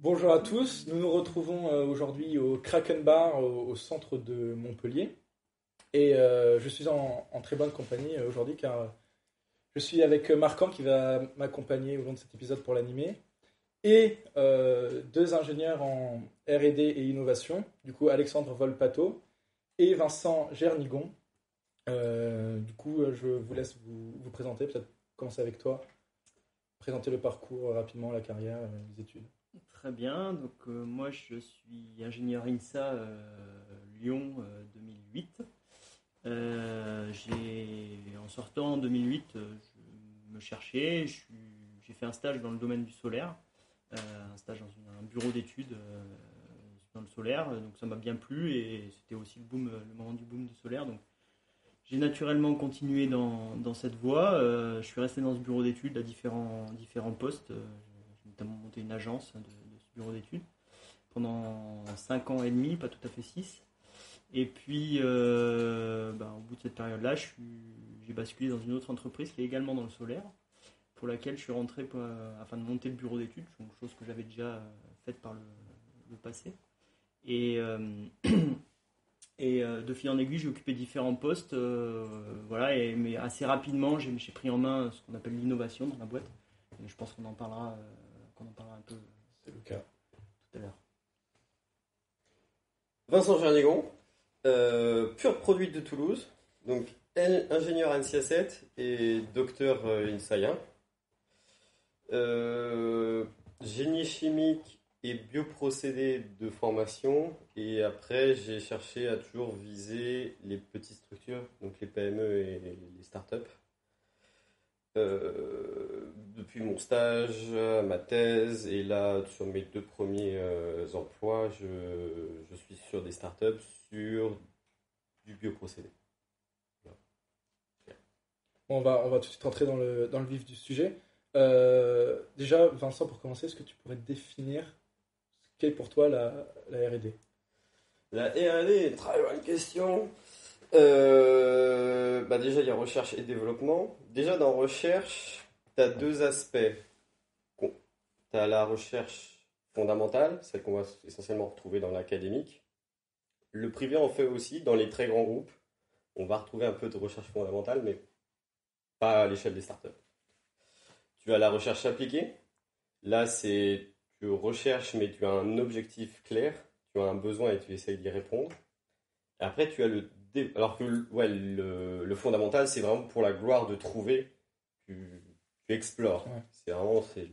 Bonjour à tous, nous nous retrouvons aujourd'hui au Kraken Bar au centre de Montpellier et je suis en très bonne compagnie aujourd'hui car je suis avec Marcan qui va m'accompagner au long de cet épisode pour l'animer et deux ingénieurs en R&D et innovation, du coup Alexandre Volpato et Vincent Gernigon. Je vous laisse vous présenter, peut-être commencer avec toi, présenter le parcours rapidement, la carrière, les études. Très bien, donc moi je suis ingénieur INSA Lyon 2008. En sortant en 2008, je me cherchais, j'ai fait un stage dans le domaine du solaire, un stage dans un bureau d'études dans le solaire, donc ça m'a bien plu et c'était aussi le moment du boom du solaire. Donc j'ai naturellement continué dans cette voie. Je suis resté dans ce bureau d'études à différents postes. J'ai notamment monté une agence de ce bureau d'études pendant 5 ans et demi, pas tout à fait 6. Et puis, au bout de cette période-là, j'ai basculé dans une autre entreprise qui est également dans le solaire, pour laquelle je suis rentré afin de monter le bureau d'études, chose que j'avais déjà faite par le passé. Et de fil en aiguille, j'ai occupé différents postes, mais assez rapidement, j'ai pris en main ce qu'on appelle l'innovation dans la boîte. Et je pense qu'on en parlera un peu C'est le cas. tout à l'heure. Vincent Gernigon, pur produit de Toulouse, donc ingénieur ANSIA 7 et docteur INSAIA. Génie chimique et bioprocédés de formation, et après j'ai cherché à toujours viser les petites structures, donc les PME et les startups. Depuis mon stage, ma thèse, et là sur mes 2 premiers emplois, je suis sur des startups sur du bioprocédé. Voilà. Bon, on va tout de suite entrer dans le vif du sujet. Déjà, Vincent, pour commencer, est-ce que tu pourrais définir ce qu'est pour toi la R&D? La R&D, très bonne question. Déjà, il y a recherche et développement. Déjà, dans recherche, tu as 2 aspects. Tu as la recherche fondamentale, celle qu'on va essentiellement retrouver dans l'académique. Le privé en fait aussi, dans les très grands groupes. On va retrouver un peu de recherche fondamentale, mais pas à l'échelle des startups. Tu as la recherche appliquée. Là, tu recherches, mais tu as un objectif clair. Tu as un besoin et tu essayes d'y répondre. Et après, tu as alors que le fondamental, c'est vraiment pour la gloire de trouver, tu explores. Ouais. C'est vraiment, il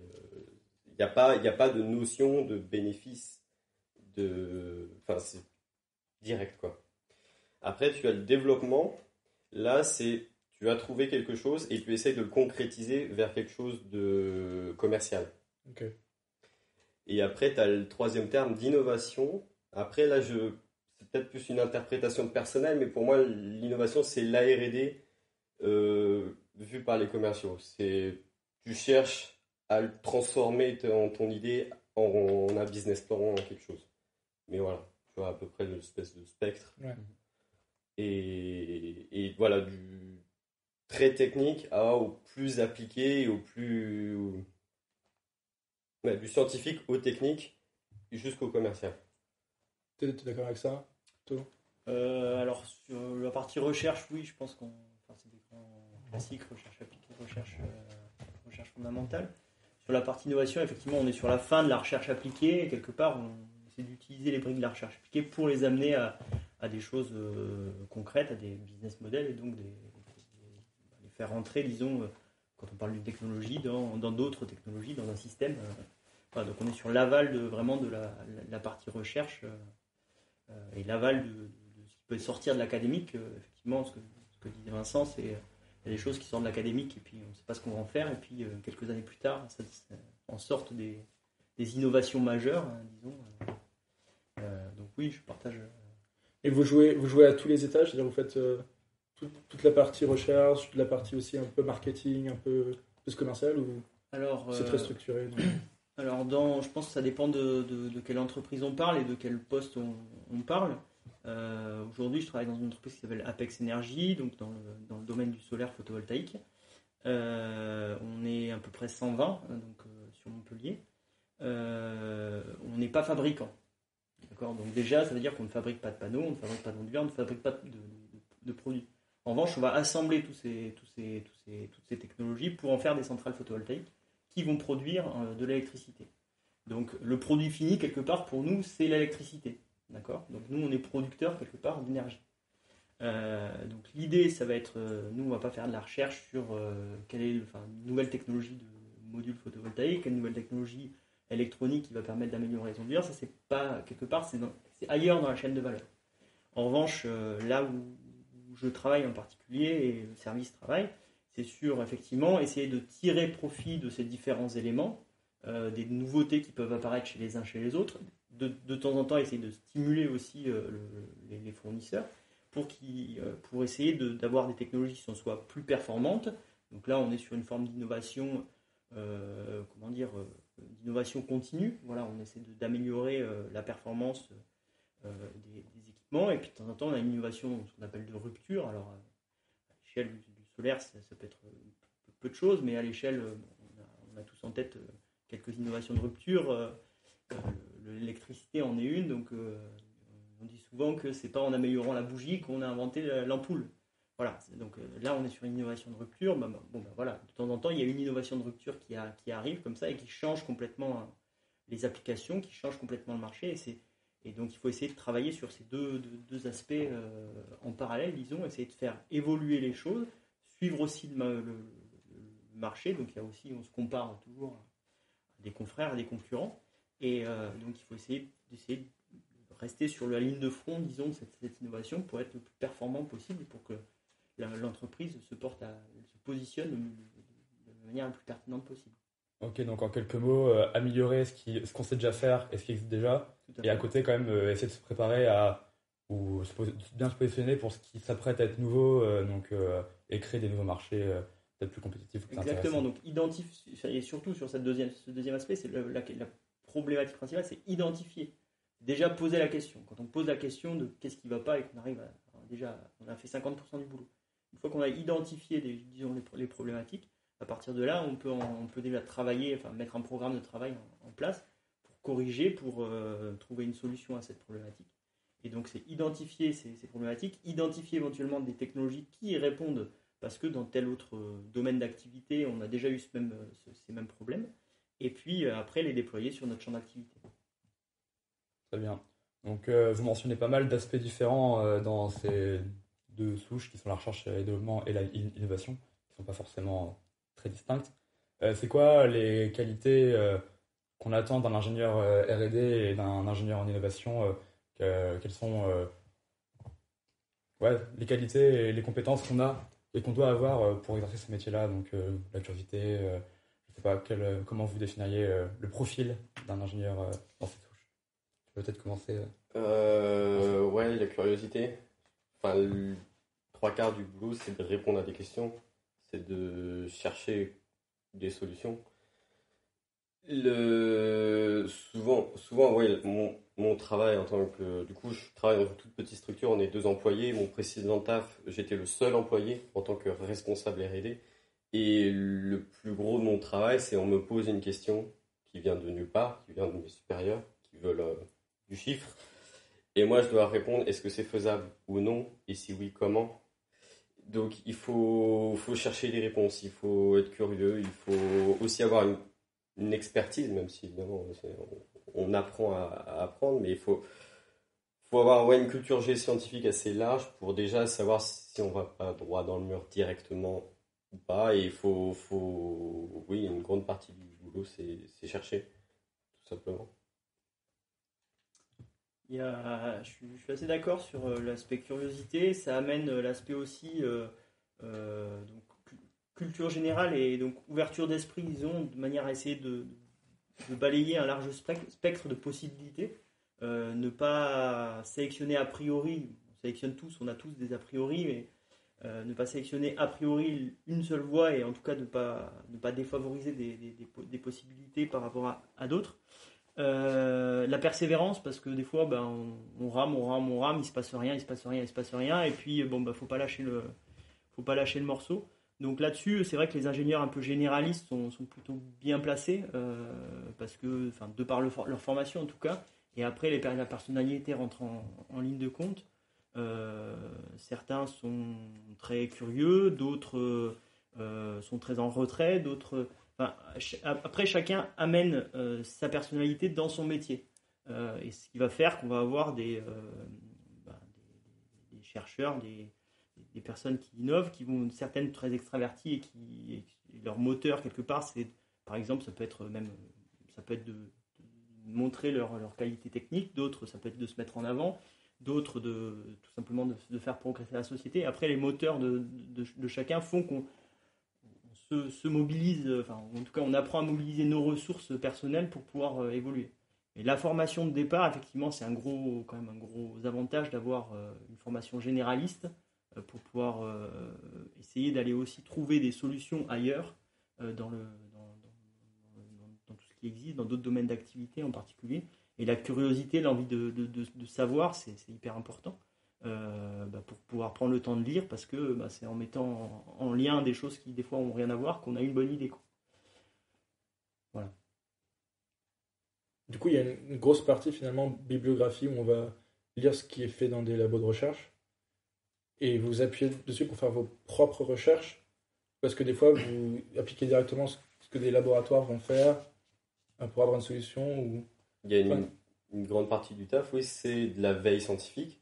n'y a pas de notion de bénéfice, enfin, c'est direct, quoi. Après, tu as le développement. Là, tu as trouvé quelque chose et tu essayes de le concrétiser vers quelque chose de commercial. Okay. Et après, tu as le 3e terme d'innovation. Après, là, c'est peut-être plus une interprétation personnelle, mais pour moi, l'innovation, c'est la R&D vue par les commerciaux. Tu cherches à le transformer ton idée en un business plan, en quelque chose. Mais voilà, tu vois à peu près l'espèce de spectre. Ouais. Et voilà, du très technique au plus appliqué, du scientifique au technique jusqu'au commercial. T'es d'accord avec ça, toi? Alors, sur la partie recherche, oui, je pense c'est des grands classiques, recherche appliquée, recherche fondamentale. Sur la partie innovation, effectivement, on est sur la fin de la recherche appliquée, et quelque part, on essaie d'utiliser les briques de la recherche appliquée pour les amener à des choses concrètes, à des business models, et donc les faire rentrer, disons, quand on parle d'une technologie, dans d'autres technologies, dans un système. Donc on est sur l'aval vraiment de la partie recherche et l'aval de ce qui peut sortir de l'académique. Effectivement, ce que disait Vincent, c'est il y a des choses qui sortent de l'académique et puis on ne sait pas ce qu'on va en faire, et puis quelques années plus tard, ça en sortent des innovations majeures, disons. Donc oui, je partage. Et vous jouez à tous les étages, c'est-à-dire vous faites toute la partie recherche, toute la partie aussi un peu marketing, un peu plus commercial, ou c'est très structuré? Alors, je pense que ça dépend de quelle entreprise on parle et de quel poste on parle. Aujourd'hui, je travaille dans une entreprise qui s'appelle Apex Energy, donc dans le domaine du solaire photovoltaïque. On est à peu près 120 sur Montpellier. on n'est pas fabricant. D'accord ? Donc déjà, ça veut dire qu'on ne fabrique pas de panneaux, on ne fabrique pas d'onduleurs, on ne fabrique pas de produits. En revanche, on va assembler toutes ces technologies pour en faire des centrales photovoltaïques qui vont produire de l'électricité. Donc le produit fini, quelque part, pour nous, c'est l'électricité. D'accord ? Donc nous, on est producteur, quelque part, d'énergie. Donc l'idée, ça va être, nous, on ne va pas faire de la recherche sur quelle est une nouvelle technologie de module photovoltaïque, quelle nouvelle technologie électronique qui va permettre d'améliorer les onduleurs. Ça, c'est pas, quelque part, c'est ailleurs dans la chaîne de valeur. En revanche, là où je travaille en particulier, et le service travaille, c'est sur, effectivement, essayer de tirer profit de ces différents éléments, des nouveautés qui peuvent apparaître chez les uns, chez les autres, de temps en temps essayer de stimuler aussi les fournisseurs pour essayer d'avoir des technologies qui soient plus performantes. Donc là, on est sur une forme d'innovation, d'innovation continue. Voilà, on essaie d'améliorer la performance des équipements, et puis de temps en temps, on a une innovation, ce qu'on appelle de rupture. Alors, à l'échelle du solaire, ça peut être peu de choses, mais à l'échelle, on a tous en tête quelques innovations de rupture. L'électricité en est une, donc on dit souvent que c'est pas en améliorant la bougie qu'on a inventé l'ampoule. Voilà, donc là on est sur une innovation de rupture. Voilà, de temps en temps il y a une innovation de rupture qui arrive comme ça et qui change complètement les applications, qui change complètement le marché. Et donc il faut essayer de travailler sur ces deux aspects en parallèle, disons, essayer de faire évoluer les choses, suivre aussi le marché. Donc il y a aussi, on se compare toujours à des confrères, à des concurrents. Et donc il faut essayer de rester sur la ligne de front, disons, de cette innovation pour être le plus performant possible et pour que l'entreprise se positionne de manière la plus pertinente possible. Ok, donc en quelques mots, améliorer ce qu'on sait déjà faire et ce qui existe déjà, et à côté quand même essayer de se préparer bien se positionner pour ce qui s'apprête à être nouveau, et créer des nouveaux marchés peut-être plus compétitifs. Exactement, donc identifier, et surtout sur ce deuxième aspect, c'est la problématique principale, c'est identifier. Déjà poser la question. Quand on pose la question de qu'est-ce qui ne va pas et qu'on arrive on a fait 50% du boulot. Une fois qu'on a identifié les problématiques, à partir de là, on peut déjà travailler, mettre un programme de travail en place pour corriger, pour trouver une solution à cette problématique. Et donc c'est identifier ces problématiques, identifier éventuellement des technologies qui y répondent parce que dans tel autre domaine d'activité, on a déjà eu ces mêmes problèmes. Et puis après les déployer sur notre champ d'activité. Très bien. Donc vous mentionnez pas mal d'aspects différents dans ces deux souches qui sont la recherche et développement et l'innovation, qui ne sont pas forcément très distinctes. C'est quoi les qualités qu'on attend d'un ingénieur R&D et d'un ingénieur en innovation quelles sont les qualités et les compétences qu'on a et qu'on doit avoir pour exercer ce métier-là, donc la curiosité, je ne sais pas comment vous définiriez le profil d'un ingénieur dans cette souche. Tu peux peut-être commencer. La curiosité. Le 3/4 du boulot, c'est de répondre à des questions, c'est de chercher des solutions. Souvent, mon travail en tant que... Du coup, je travaille dans une toute petite structure, on est 2 employés. Mon précédent taf, j'étais le seul employé en tant que responsable R&D. Et le plus gros de mon travail, c'est on me pose une question qui vient de nulle part, qui vient de mes supérieurs, qui veulent du chiffre. Et moi, je dois répondre, est-ce que c'est faisable ou non? Et si oui, comment? Donc, il faut chercher des réponses, il faut être curieux, il faut aussi avoir une expertise, même si évidemment on apprend à apprendre, mais il faut avoir une culture scientifique assez large pour déjà savoir si on va pas droit dans le mur directement ou pas. Et une grande partie du boulot, c'est chercher, tout simplement. Je suis assez d'accord sur l'aspect curiosité. Ça amène l'aspect aussi culture générale et donc ouverture d'esprit, disons, de manière à essayer de balayer un large spectre de possibilités. Ne pas sélectionner a priori, on sélectionne tous, on a tous des a priori, mais ne pas sélectionner a priori une seule voie et en tout cas ne pas défavoriser des possibilités par rapport à d'autres. La persévérance, parce que des fois on rame, il se passe rien, et puis faut pas lâcher le morceau. Donc là-dessus, c'est vrai que les ingénieurs un peu généralistes sont plutôt bien placés, parce que, de par leur formation en tout cas, et après la personnalité rentre en ligne de compte. Certains sont très curieux, d'autres sont très en retrait, d'autres... après, chacun amène sa personnalité dans son métier. Et ce qui va faire qu'on va avoir des chercheurs, des personnes qui innovent, qui vont certaines très extraverties et leur moteur quelque part, c'est par exemple ça peut être de montrer leur qualité technique, d'autres ça peut être de se mettre en avant, d'autres tout simplement de faire progresser la société. Après les moteurs de chacun font qu'on se mobilise, en tout cas on apprend à mobiliser nos ressources personnelles pour pouvoir évoluer. Et la formation de départ, effectivement, c'est quand même un gros avantage d'avoir une formation généraliste pour pouvoir essayer d'aller aussi trouver des solutions ailleurs dans tout ce qui existe, dans d'autres domaines d'activité en particulier. Et la curiosité, l'envie de savoir, c'est hyper important pour pouvoir prendre le temps de lire, parce que c'est en mettant en lien des choses qui des fois n'ont rien à voir qu'on a une bonne idée. Voilà. Du coup, il y a une grosse partie finalement bibliographie où on va lire ce qui est fait dans des labos de recherche et vous appuyez dessus pour faire vos propres recherches, parce que des fois vous appliquez directement ce que des laboratoires vont faire pour avoir une solution ou... Il y a une grande partie du taf, oui, c'est de la veille scientifique.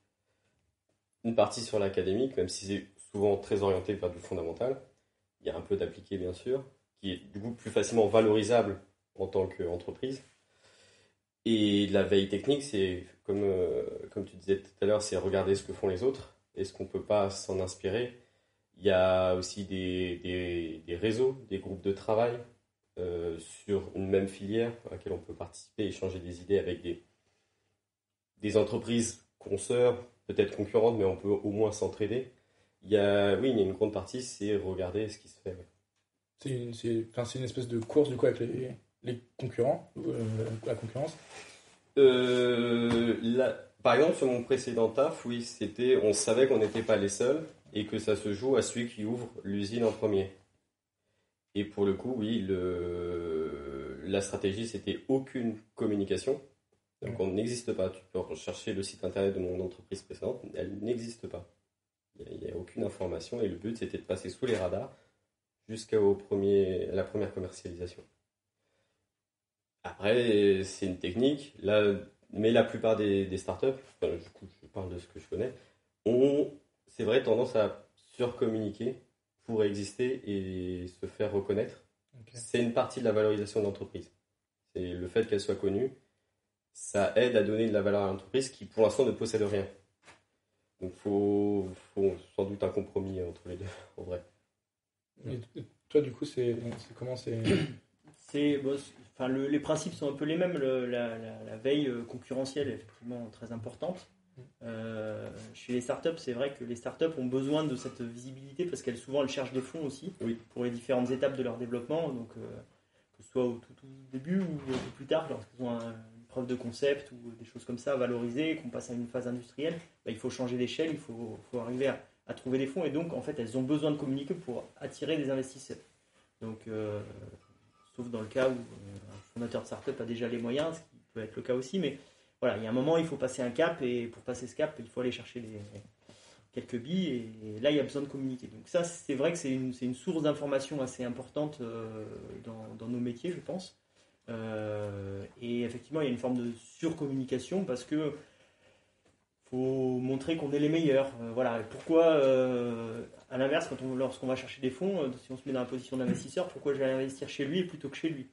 Une partie sur l'académique, même si c'est souvent très orienté vers du fondamental. Il y a un peu d'appliqué, bien sûr, qui est du coup plus facilement valorisable en tant qu'entreprise. Et la veille technique, c'est comme tu disais tout à l'heure, c'est regarder ce que font les autres. Est-ce qu'on ne peut pas s'en inspirer? Il y a aussi des réseaux, des groupes de travail sur une même filière à laquelle on peut participer, échanger des idées avec des entreprises consoeurs, peut-être concurrentes, mais on peut au moins s'entraider. Il y a une grande partie, c'est regarder ce qui se fait. C'est une espèce de course du coup avec les concurrents, la concurrence. Par exemple, sur mon précédent taf, oui, on savait qu'on n'était pas les seuls et que ça se joue à celui qui ouvre l'usine en premier. Et pour le coup, oui, la stratégie, c'était aucune communication. Donc on n'existe pas. Tu peux rechercher le site internet de mon entreprise précédente, elle n'existe pas. Il n'y a aucune information et le but, c'était de passer sous les radars jusqu'à la première commercialisation. Après, c'est une technique, mais la plupart des startups, du coup, je parle de ce que je connais, ont, c'est vrai, tendance à surcommuniquer pour exister et se faire reconnaître. Okay. C'est une partie de la valorisation de l'entreprise. C'est le fait qu'elle soit connue, ça aide à donner de la valeur à l'entreprise qui, pour l'instant, ne possède rien. Donc, faut sans doute un compromis entre les deux, en vrai. Et toi, du coup, c'est comment les principes sont un peu les mêmes. La veille concurrentielle est effectivement très importante. Chez les startups, c'est vrai que les startups ont besoin de cette visibilité parce qu'elles souvent elles cherchent des fonds aussi pour les différentes étapes de leur développement. Donc, que ce soit au tout début ou un peu plus tard, lorsqu'ils ont une preuve de concept ou des choses comme ça à valoriser, qu'on passe à une phase industrielle, il faut changer d'échelle, il faut arriver à trouver des fonds. Et donc, en fait, elles ont besoin de communiquer pour attirer des investisseurs. Donc, sauf dans le cas où un fondateur de startup a déjà les moyens, ce qui peut être le cas aussi, mais voilà, il y a un moment, il faut passer un cap, et pour passer ce cap, il faut aller chercher quelques billes, et là, il y a besoin de communiquer. Donc ça, c'est vrai que c'est une source d'information assez importante dans nos métiers, je pense. Et effectivement, il y a une forme de surcommunication, parce que faut montrer qu'on est les meilleurs. Voilà. Pourquoi, à l'inverse, lorsqu'on va chercher des fonds, si on se met dans la position d'investisseur, pourquoi je vais investir chez lui plutôt que chez lui?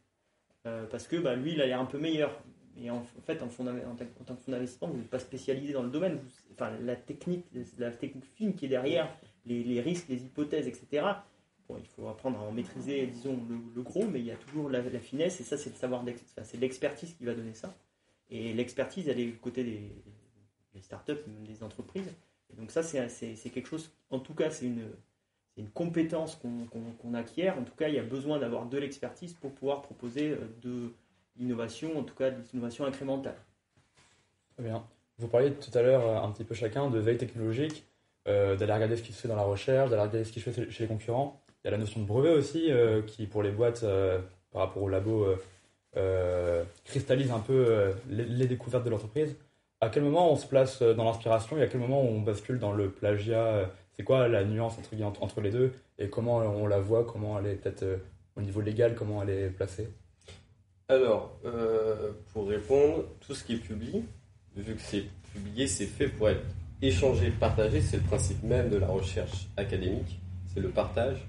Parce que lui, il a l'air un peu meilleur. Et en fait, en tant que fonds d'investissement, vous n'êtes pas spécialisé dans le domaine. La technique fine qui est derrière, les risques, les hypothèses, etc. Bon, il faut apprendre à en maîtriser, disons, le gros, mais il y a toujours la finesse, et ça, c'est le savoir c'est l'expertise qui va donner ça. Et l'expertise, elle est du côté des startups, même des entreprises. Et donc ça, c'est quelque chose, en tout cas, c'est une compétence qu'on acquiert. En tout cas, il y a besoin d'avoir de l'expertise pour pouvoir proposer de l'innovation, en tout cas de l'innovation incrémentale. Très bien. Vous parliez tout à l'heure un petit peu chacun de veille technologique, d'aller regarder ce qui se fait dans la recherche, d'aller regarder ce qui se fait chez les concurrents. y a la notion de brevet aussi, qui pour les boîtes, par rapport au labo, cristallise un peu les découvertes de l'entreprise. À quel moment on se place dans l'inspiration et à quel moment on bascule dans le plagiat? C'est quoi la nuance entre, entre les deux et comment on la voit, comment elle est peut-être au niveau légal, comment elle est placée? Alors, pour répondre, tout ce qui est publié, vu que c'est publié, c'est fait pour être échangé, partagé. C'est le principe même de la recherche académique, c'est le partage.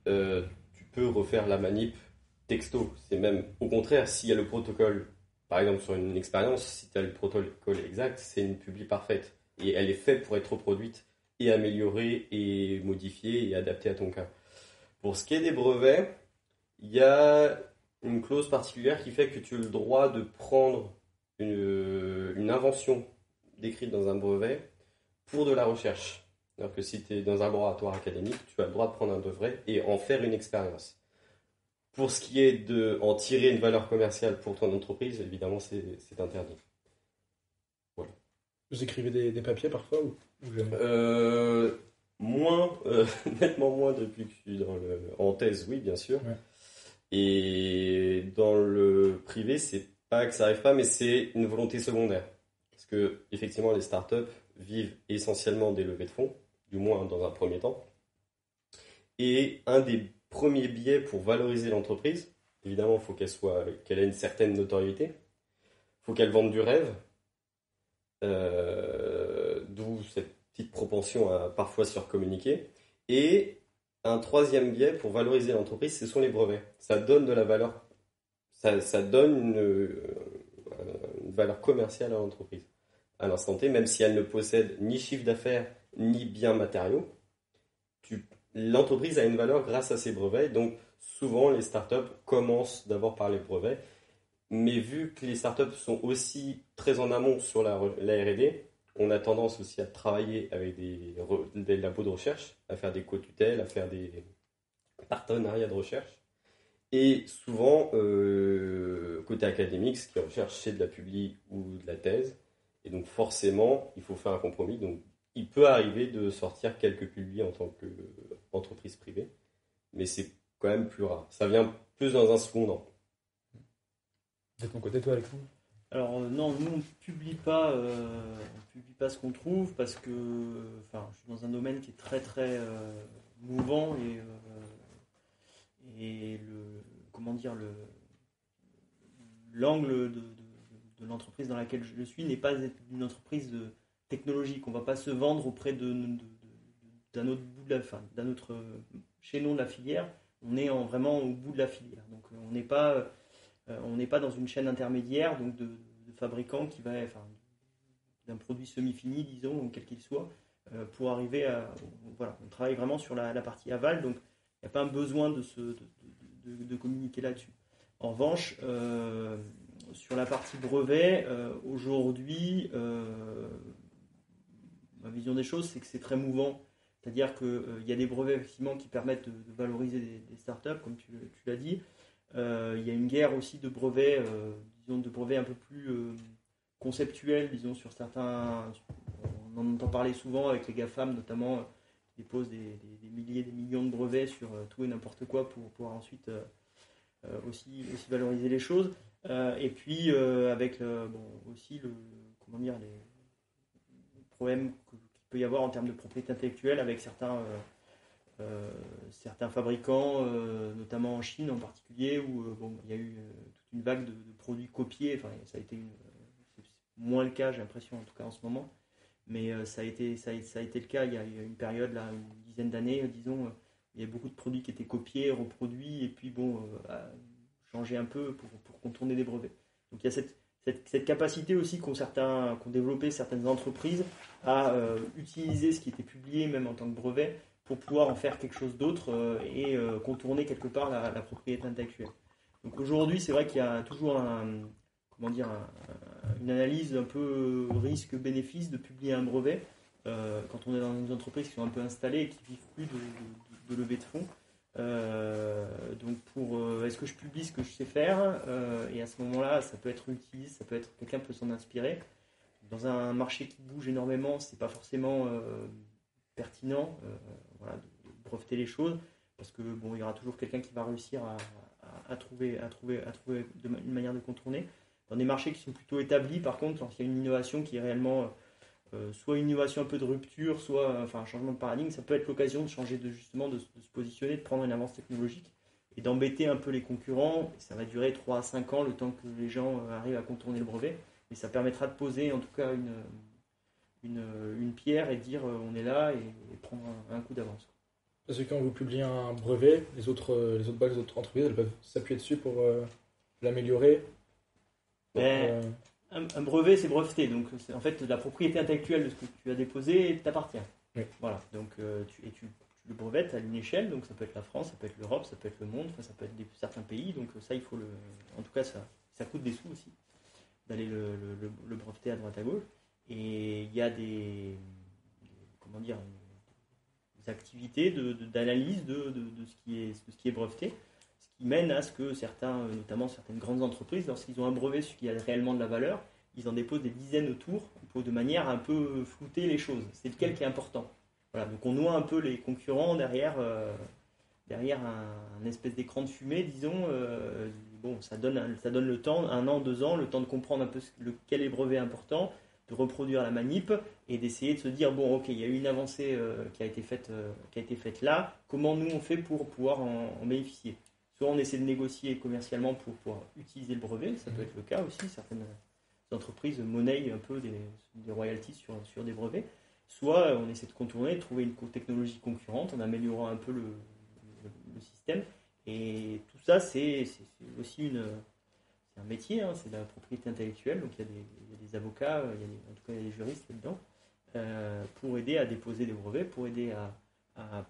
Tu peux refaire la manip texto. C'est même au contraire, s'il y a le protocole, par exemple sur une expérience, si tu as le protocole exact, c'est une publi parfaite. Et elle est faite pour être reproduite et améliorée et modifiée et adaptée à ton cas. Pour ce qui est des brevets, il y a une clause particulière qui fait que tu as le droit de prendre une invention décrite dans un brevet pour de la recherche. Alors que si tu es dans un laboratoire académique, tu as le droit de prendre un brevet et en faire une expérience. Pour ce qui est d'en tirer une valeur commerciale pour ton entreprise, évidemment, c'est interdit. Voilà. Vous écrivez des papiers parfois ou jamais? Nettement moins depuis que je suis en thèse, oui, bien sûr. Ouais. Et dans le privé, c'est pas que ça arrive pas, mais c'est une volonté secondaire. Parce que, effectivement, les startups vivent essentiellement des levées de fonds, du moins dans un premier temps. Et un des premiers biais pour valoriser l'entreprise, évidemment, il faut qu'elle ait une certaine notoriété. Il faut qu'elle vende du rêve. D'où cette petite propension à parfois surcommuniquer. Et un troisième biais pour valoriser l'entreprise, ce sont les brevets. Ça donne de la valeur, ça donne une valeur commerciale à l'entreprise. À l'instant T, même si elle ne possède ni chiffre d'affaires, ni biens matériaux, l'entreprise a une valeur grâce à ses brevets. Donc souvent, les startups commencent d'abord par les brevets. Mais vu que les startups sont aussi très en amont sur la R&D, on a tendance aussi à travailler avec des labos de recherche, à faire des co-tutelles, à faire des partenariats de recherche. Et souvent, côté académique, ce qu'ils recherchent, c'est de la publi ou de la thèse. Et donc forcément, il faut faire un compromis. Donc il peut arriver de sortir quelques publis en tant qu'entreprise privée, mais c'est quand même plus rare. Ça vient plus dans un second temps. De ton côté, toi, Alexandre? Alors non, nous on publie pas ce qu'on trouve parce que, je suis dans un domaine qui est très très mouvant et l'angle de l'entreprise dans laquelle je suis n'est pas une entreprise technologique. On va pas se vendre auprès d'un autre bout d'un autre chaînon de la filière. On est vraiment au bout de la filière. Donc on n'est pas dans une chaîne intermédiaire donc de fabricants qui va, d'un produit semi-fini, disons, quel qu'il soit, pour arriver à... Voilà, on travaille vraiment sur la partie aval, donc il n'y a pas un besoin de communiquer là-dessus. En revanche, sur la partie brevet, aujourd'hui, ma vision des choses, c'est que c'est très mouvant. C'est-à-dire qu'il y a des brevets effectivement qui permettent de valoriser des startups, comme tu l'as dit. Il y a une guerre aussi de brevets, de brevets un peu plus conceptuels, disons, sur certains. On en entend parler souvent avec les GAFAM, notamment, qui déposent des milliers, des millions de brevets sur tout et n'importe quoi pour pouvoir ensuite aussi valoriser les choses. Et puis, avec aussi les problèmes qu'il peut y avoir en termes de propriété intellectuelle avec certains fabricants, notamment en Chine en particulier, où il y a eu toute une vague de produits copiés. Ça a été c'est moins le cas, j'ai l'impression, en tout cas en ce moment. Mais ça a été le cas il y a une période, là, une dizaine d'années, disons. Il y a beaucoup de produits qui étaient copiés, reproduits, et puis changés un peu pour contourner des brevets. Donc il y a cette capacité aussi qu'ont développé certaines entreprises à utiliser ce qui était publié, même en tant que brevet, pour pouvoir en faire quelque chose d'autre et contourner quelque part la propriété intellectuelle. Donc aujourd'hui, c'est vrai qu'il y a toujours une analyse un peu risque-bénéfice de publier un brevet quand on est dans des entreprises qui sont un peu installées et qui ne vivent plus de levée de fonds. Donc est-ce que je publie ce que je sais faire et à ce moment-là, ça peut être utile, quelqu'un peut s'en inspirer. Dans un marché qui bouge énormément, c'est pas forcément pertinent de breveter les choses. parce que bon, il y aura toujours quelqu'un qui va réussir à trouver une manière de contourner. Dans des marchés qui sont plutôt établis, par contre, quand il y a une innovation qui est réellement soit une innovation un peu de rupture, soit un changement de paradigme, ça peut être l'occasion de changer justement de se positionner, de prendre une avance technologique et d'embêter un peu les concurrents. Ça va durer 3 à 5 ans, le temps que les gens arrivent à contourner le brevet. Et ça permettra de poser en tout cas une pierre et dire on est là et prendre un coup d'avance. Parce que quand vous publiez un brevet, les autres boîtes, les autres entreprises, elles peuvent s'appuyer dessus pour l'améliorer. Un brevet, c'est breveté. Donc, en fait, la propriété intellectuelle de ce que tu as déposé t'appartient. Oui. Voilà. Donc, tu le brevettes à une échelle. Donc, ça peut être la France, ça peut être l'Europe, ça peut être le monde, ça peut être certains pays. Donc, ça, il faut en tout cas, ça coûte des sous aussi d'aller le breveter à droite à gauche. Et il y a des activités d'analyse de ce qui est breveté, ce qui mène à ce que notamment certaines grandes entreprises, lorsqu'ils ont un brevet qui a réellement de la valeur, ils en déposent des dizaines autour de manière à un peu flouter les choses. C'est lequel qui est important. Voilà, donc on noie un peu les concurrents derrière un espèce d'écran de fumée, disons. Ça donne le temps, 1 an, 2 ans, le temps de comprendre un peu quel est le brevet important, de reproduire la manip et d'essayer de se dire bon, ok, il y a eu une avancée qui a été faite là, comment nous on fait pour pouvoir en bénéficier. Soit on essaie de négocier commercialement pour pouvoir utiliser le brevet, ça peut être le cas aussi, certaines entreprises monnaient un peu des royalties sur des brevets, soit on essaie de contourner, de trouver une technologie concurrente en améliorant un peu le système, et tout ça c'est aussi c'est un métier, hein, c'est de la propriété intellectuelle, donc il y a des avocats, en tout cas il y a des juristes là-dedans, pour aider à déposer des brevets, pour aider à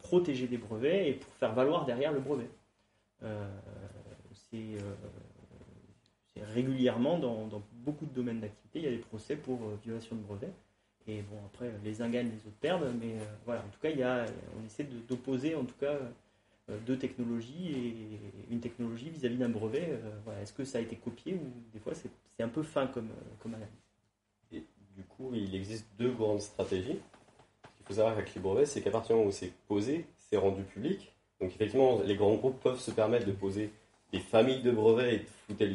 protéger des brevets et pour faire valoir derrière le brevet. C'est régulièrement dans beaucoup de domaines d'activité, il y a des procès pour violation de brevet. Et bon, après, les uns gagnent, les autres perdent, mais voilà, en tout cas, on essaie d'opposer en tout cas deux technologies et une technologie vis-à-vis d'un brevet. Voilà. Est-ce que ça a été copié ou des fois c'est un peu fin comme analyse. Et du coup, il existe 2 grandes stratégies. Ce qu'il faut savoir avec les brevets, c'est qu'à partir du moment où c'est posé, c'est rendu public. Donc effectivement, les grands groupes peuvent se permettre de poser des familles de brevets et de flouter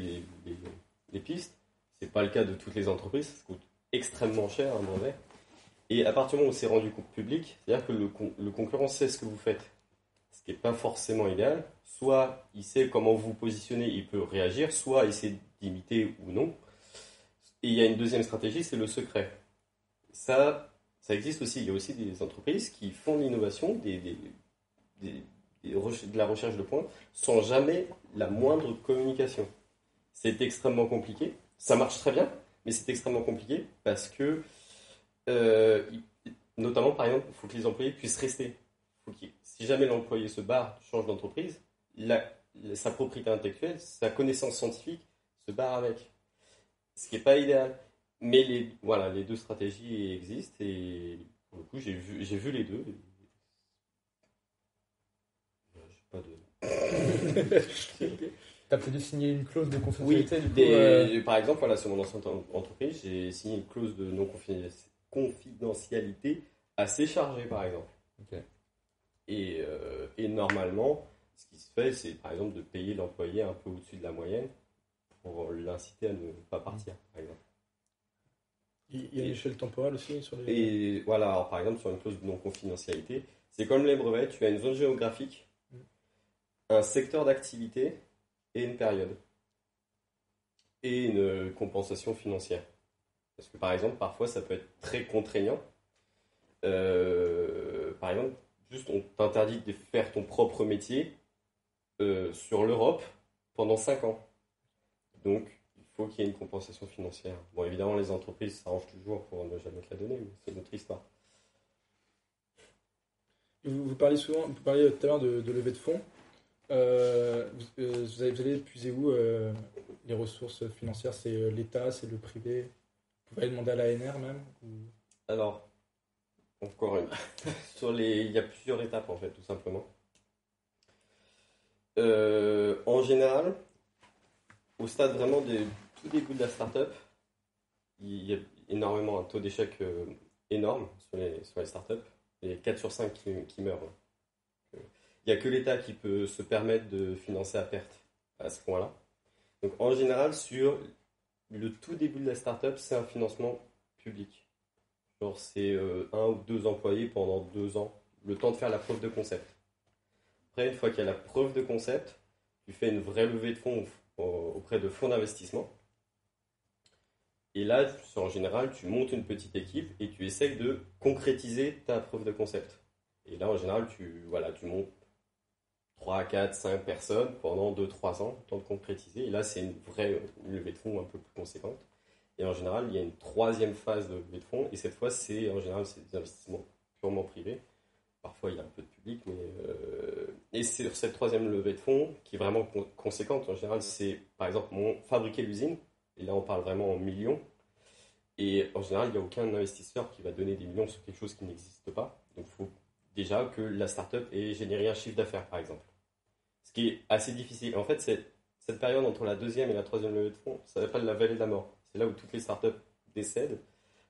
les pistes. C'est pas le cas de toutes les entreprises, ça coûte extrêmement cher un brevet. Et à partir du moment où c'est rendu public, c'est-à-dire que le concurrent sait ce que vous faites, ce qui n'est pas forcément idéal. Soit il sait comment vous positionnez, il peut réagir, soit essayer d'imiter ou non. Et il y a une deuxième stratégie, c'est le secret. Ça existe aussi. Il y a aussi des entreprises qui font de l'innovation, de la recherche de points, sans jamais la moindre communication. C'est extrêmement compliqué. Ça marche très bien, mais c'est extrêmement compliqué parce que, notamment par exemple, il faut que les employés puissent rester. Si jamais l'employé se barre, change d'entreprise, sa propriété intellectuelle, sa connaissance scientifique se barre avec. Ce qui n'est pas idéal. Mais les 2 stratégies existent et pour le coup, j'ai vu les 2. T'as peut-être dû signer une clause de confidentialité par exemple, voilà, sur mon ancienne entreprise, j'ai signé une clause de non-confidentialité assez chargée, par exemple. Okay. Et normalement, ce qui se fait, c'est par exemple de payer l'employé un peu au-dessus de la moyenne pour l'inciter à ne pas partir, par exemple. Il y a une échelle temporelle aussi sur les... Et voilà, alors, par exemple, sur une clause de non-confidentialité, c'est comme les brevets, tu as une zone géographique, un secteur d'activité et une période. Et une compensation financière. Parce que par exemple, parfois, ça peut être très contraignant. Par exemple, juste on t'interdit de faire ton propre métier sur l'Europe pendant 5 ans. Donc, il faut qu'il y ait une compensation financière. Bon, évidemment, les entreprises s'arrangent toujours pour ne jamais te la donner, mais c'est notre histoire. Vous parliez tout à l'heure de levée de fonds. Vous allez puiser où les ressources financières? C'est l'État, c'est le privé? Vous pouvez demander à l'ANR même Alors, encore une. Il y a plusieurs étapes en fait, tout simplement. En général, au stade vraiment du tout début de la start-up, il y a énormément un taux d'échec énorme sur les start-up. Il y a 4 sur 5 qui meurent. il n'y a que l'État qui peut se permettre de financer à perte à ce point-là. Donc en général, sur le tout début de la startup, c'est un financement public. Genre c'est 1 ou 2 employés pendant 2 ans, le temps de faire la preuve de concept. Après, une fois qu'il y a la preuve de concept, tu fais une vraie levée de fonds auprès de fonds d'investissement. Et là, en général, tu montes une petite équipe et tu essayes de concrétiser ta preuve de concept. Et là, en général, tu montes 3, 4, 5 personnes pendant 2-3 ans, le temps de concrétiser. Et là, c'est une vraie levée de fonds un peu plus conséquente. Et en général, il y a une 3e phase de levée de fonds. Et cette fois, c'est des investissements purement privés. Parfois, il y a un peu de public. Et sur cette 3e levée de fonds, qui est vraiment conséquente, en général, c'est, par exemple, fabriquer l'usine. Et là, on parle vraiment en millions. Et en général, il n'y a aucun investisseur qui va donner des millions sur quelque chose qui n'existe pas. Donc, il faut déjà que la startup ait généré un chiffre d'affaires, par exemple. Ce qui est assez difficile. En fait, cette période entre la 2e et la 3e levée de fonds, ça s'appelle la vallée de la mort. C'est là où toutes les startups décèdent.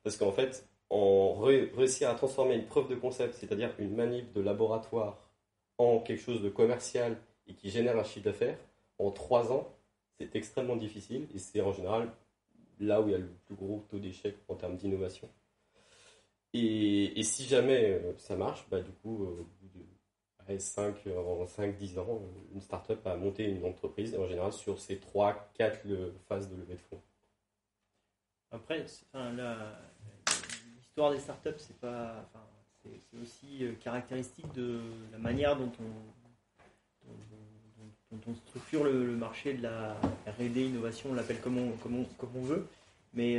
Parce qu'en fait, on réussit à transformer une preuve de concept, c'est-à-dire une manip de laboratoire, en quelque chose de commercial et qui génère un chiffre d'affaires, en 3 ans, c'est extrêmement difficile. Et c'est en général là où il y a le plus gros taux d'échec en termes d'innovation. Et si jamais ça marche, du coup, au bout de 5-10 ans, une startup a monté une entreprise, et en général sur ces 3-4 phases de levée de fonds. Après, l'histoire des startups, c'est aussi caractéristique de la manière dont on structure le marché de la R&D, innovation, on l'appelle comme on veut. Mais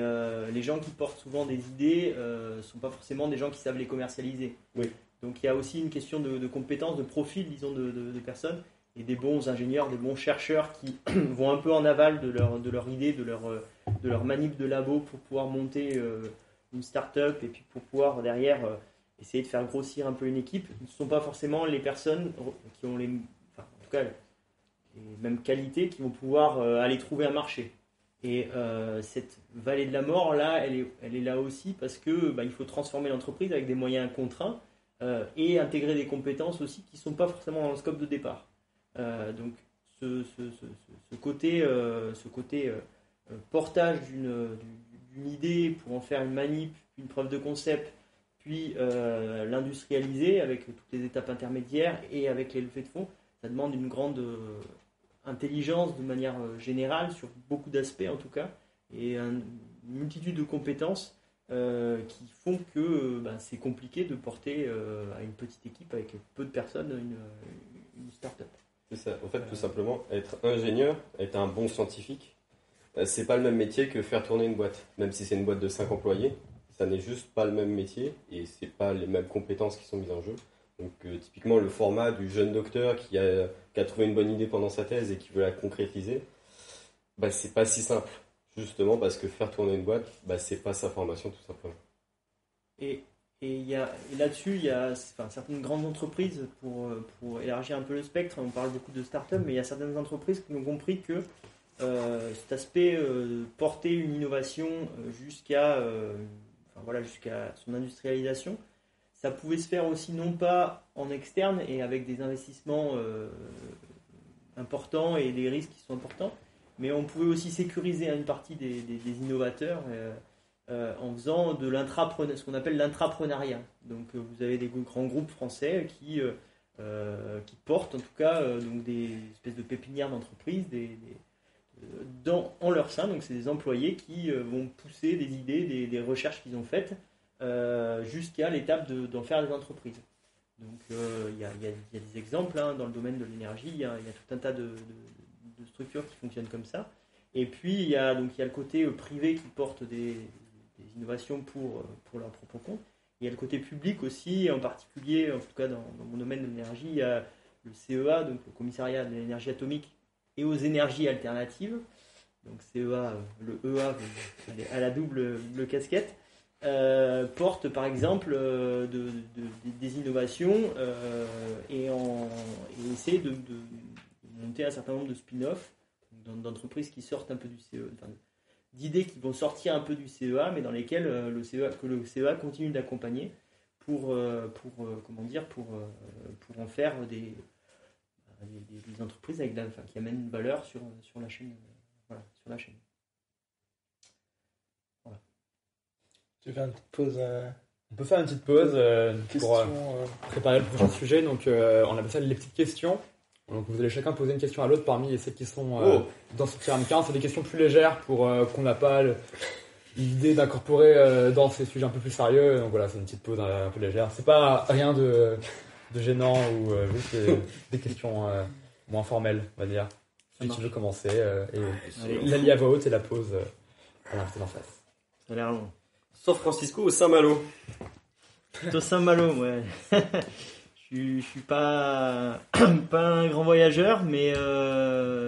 les gens qui portent souvent des idées ne sont pas forcément des gens qui savent les commercialiser. Oui. Donc il y a aussi une question de compétences, de profil, disons, de personnes, et des bons ingénieurs, des bons chercheurs qui vont un peu en aval de leur idée, de leur manip de labo pour pouvoir monter une start-up et puis pour pouvoir derrière essayer de faire grossir un peu une équipe. Ce ne sont pas forcément les personnes qui ont les mêmes qualités qui vont pouvoir aller trouver un marché. Et cette vallée de la mort, là, elle est là aussi parce que il faut transformer l'entreprise avec des moyens contraints et intégrer des compétences aussi qui ne sont pas forcément dans le scope de départ. Donc, ce côté portage d'une idée pour en faire une manip, une preuve de concept, puis l'industrialiser avec toutes les étapes intermédiaires et avec les levées de fonds, ça demande une grande intelligence de manière générale sur beaucoup d'aspects en tout cas et une multitude de compétences qui font que c'est compliqué de porter à une petite équipe avec peu de personnes une start-up. C'est ça. En fait, tout simplement, être ingénieur, être un bon scientifique, c'est pas le même métier que faire tourner une boîte. Même si c'est une boîte de 5 employés, ça n'est juste pas le même métier et c'est pas les mêmes compétences qui sont mises en jeu. Donc typiquement le format du jeune docteur qui a trouvé une bonne idée pendant sa thèse et qui veut la concrétiser, c'est pas si simple. Justement parce que faire tourner une boîte, c'est pas sa formation tout simplement. Et là-dessus, il y a certaines grandes entreprises, pour élargir un peu le spectre, on parle beaucoup de start-up, mais il y a certaines entreprises qui ont compris que cet aspect porter une innovation jusqu'à son industrialisation, ça pouvait se faire aussi non pas en externe et avec des investissements importants et des risques qui sont importants, mais on pouvait aussi sécuriser une partie des innovateurs en faisant de ce qu'on appelle l'intrapreneuriat. Donc vous avez des grands groupes français qui portent en tout cas donc des espèces de pépinières d'entreprises en leur sein. Donc c'est des employés qui vont pousser des idées, des recherches qu'ils ont faites jusqu'à l'étape d'en faire des entreprises. Donc il y a des exemples dans le domaine de l'énergie, il y a tout un tas de structures qui fonctionnent comme ça. Et puis il y a le côté privé qui porte des innovations pour leur propre compte. Il y a le côté public aussi, en particulier, en tout cas dans mon domaine de l'énergie, il y a le CEA, donc le Commissariat de l'énergie atomique et aux énergies alternatives. Donc CEA, le EA à la double casquette. Porte par exemple des innovations et essaie de monter un certain nombre de spin-offs d'entreprises qui sortent un peu du CEA, d'idées qui vont sortir un peu du CEA, mais dans lesquelles le CEA continue d'accompagner pour en faire des entreprises avec qui amènent une valeur sur la chaîne. Sur la chaîne. Voilà. Tu fais une petite pause. On peut faire une petite pause pour Question, préparer le prochain sujet. Donc, on appelle ça les petites questions. Donc, vous allez chacun poser une question à l'autre parmi celles qui sont dans ce pyramide 15. C'est des questions plus légères pour qu'on n'a pas l'idée d'incorporer dans ces sujets un peu plus sérieux. Donc voilà, c'est une petite pause un peu légère. C'est pas rien de gênant ou juste des questions moins formelles, on va dire. Si tu veux commencer, et la lie à voix haute et la pause à l'invité d'en face. Ça a l'air long. San Francisco ou Saint-Malo? Plutôt Saint-Malo, ouais. Je suis pas un grand voyageur, mais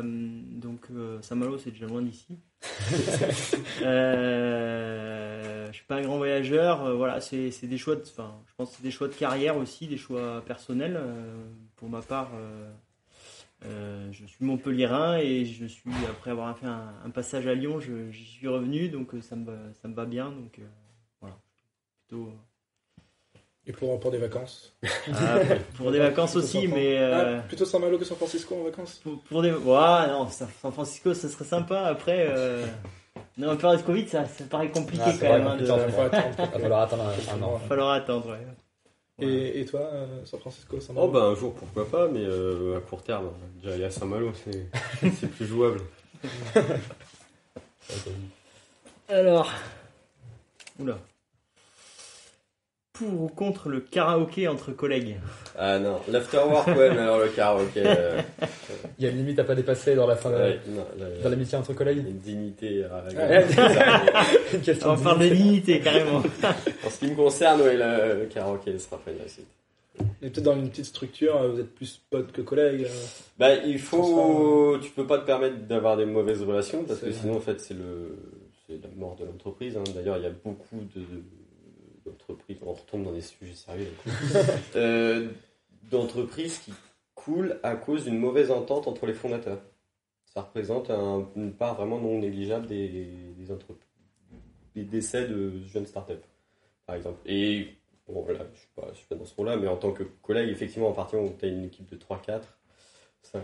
donc Saint-Malo c'est déjà loin d'ici. Je suis pas un grand voyageur, voilà, c'est des choix, je pense que c'est des choix de carrière aussi, des choix personnels. Pour ma part, je suis montpelliérain et après avoir fait un passage à Lyon, j'y suis revenu, donc ça me va bien, donc voilà, plutôt. Et pour des vacances. Pour des vacances aussi, mais plutôt Saint-Malo que San Francisco en vacances. Pour des, ouais, non, San Francisco, ça serait sympa. Après, non, en période de Covid, ça paraît compliqué quand même. Il va falloir attendre un an. Il va falloir attendre, ouais. Et toi, San Francisco, Saint-Malo? Oh bah un jour pourquoi pas, mais à court terme, déjà aller à Saint-Malo c'est plus jouable. Alors, oula. Pour ou contre le karaoké entre collègues? Ah non, l'afterwork ouais, mais alors le karaoké. Il y a une limite à pas dépasser dans la fin dans l'amitié entre collègues. Une dignité. Une question On parle de dignité carrément. En ce qui me concerne, ouais, le karaoké sera pas une réussite. Et peut-être dans une petite structure, vous êtes plus potes que collègues. Bah il faut, tu peux pas te permettre d'avoir des mauvaises relations parce que sinon en fait c'est la mort de l'entreprise. Hein. D'ailleurs il y a beaucoup d'entreprises, on retombe dans des sujets sérieux, d'entreprises qui coulent à cause d'une mauvaise entente entre les fondateurs. Ça représente une part vraiment non négligeable des décès de jeunes startups, par exemple. Et bon, voilà, je suis pas dans ce rôle-là, mais en tant que collègue, effectivement, en partir où tu as une équipe de 3, 4, 5,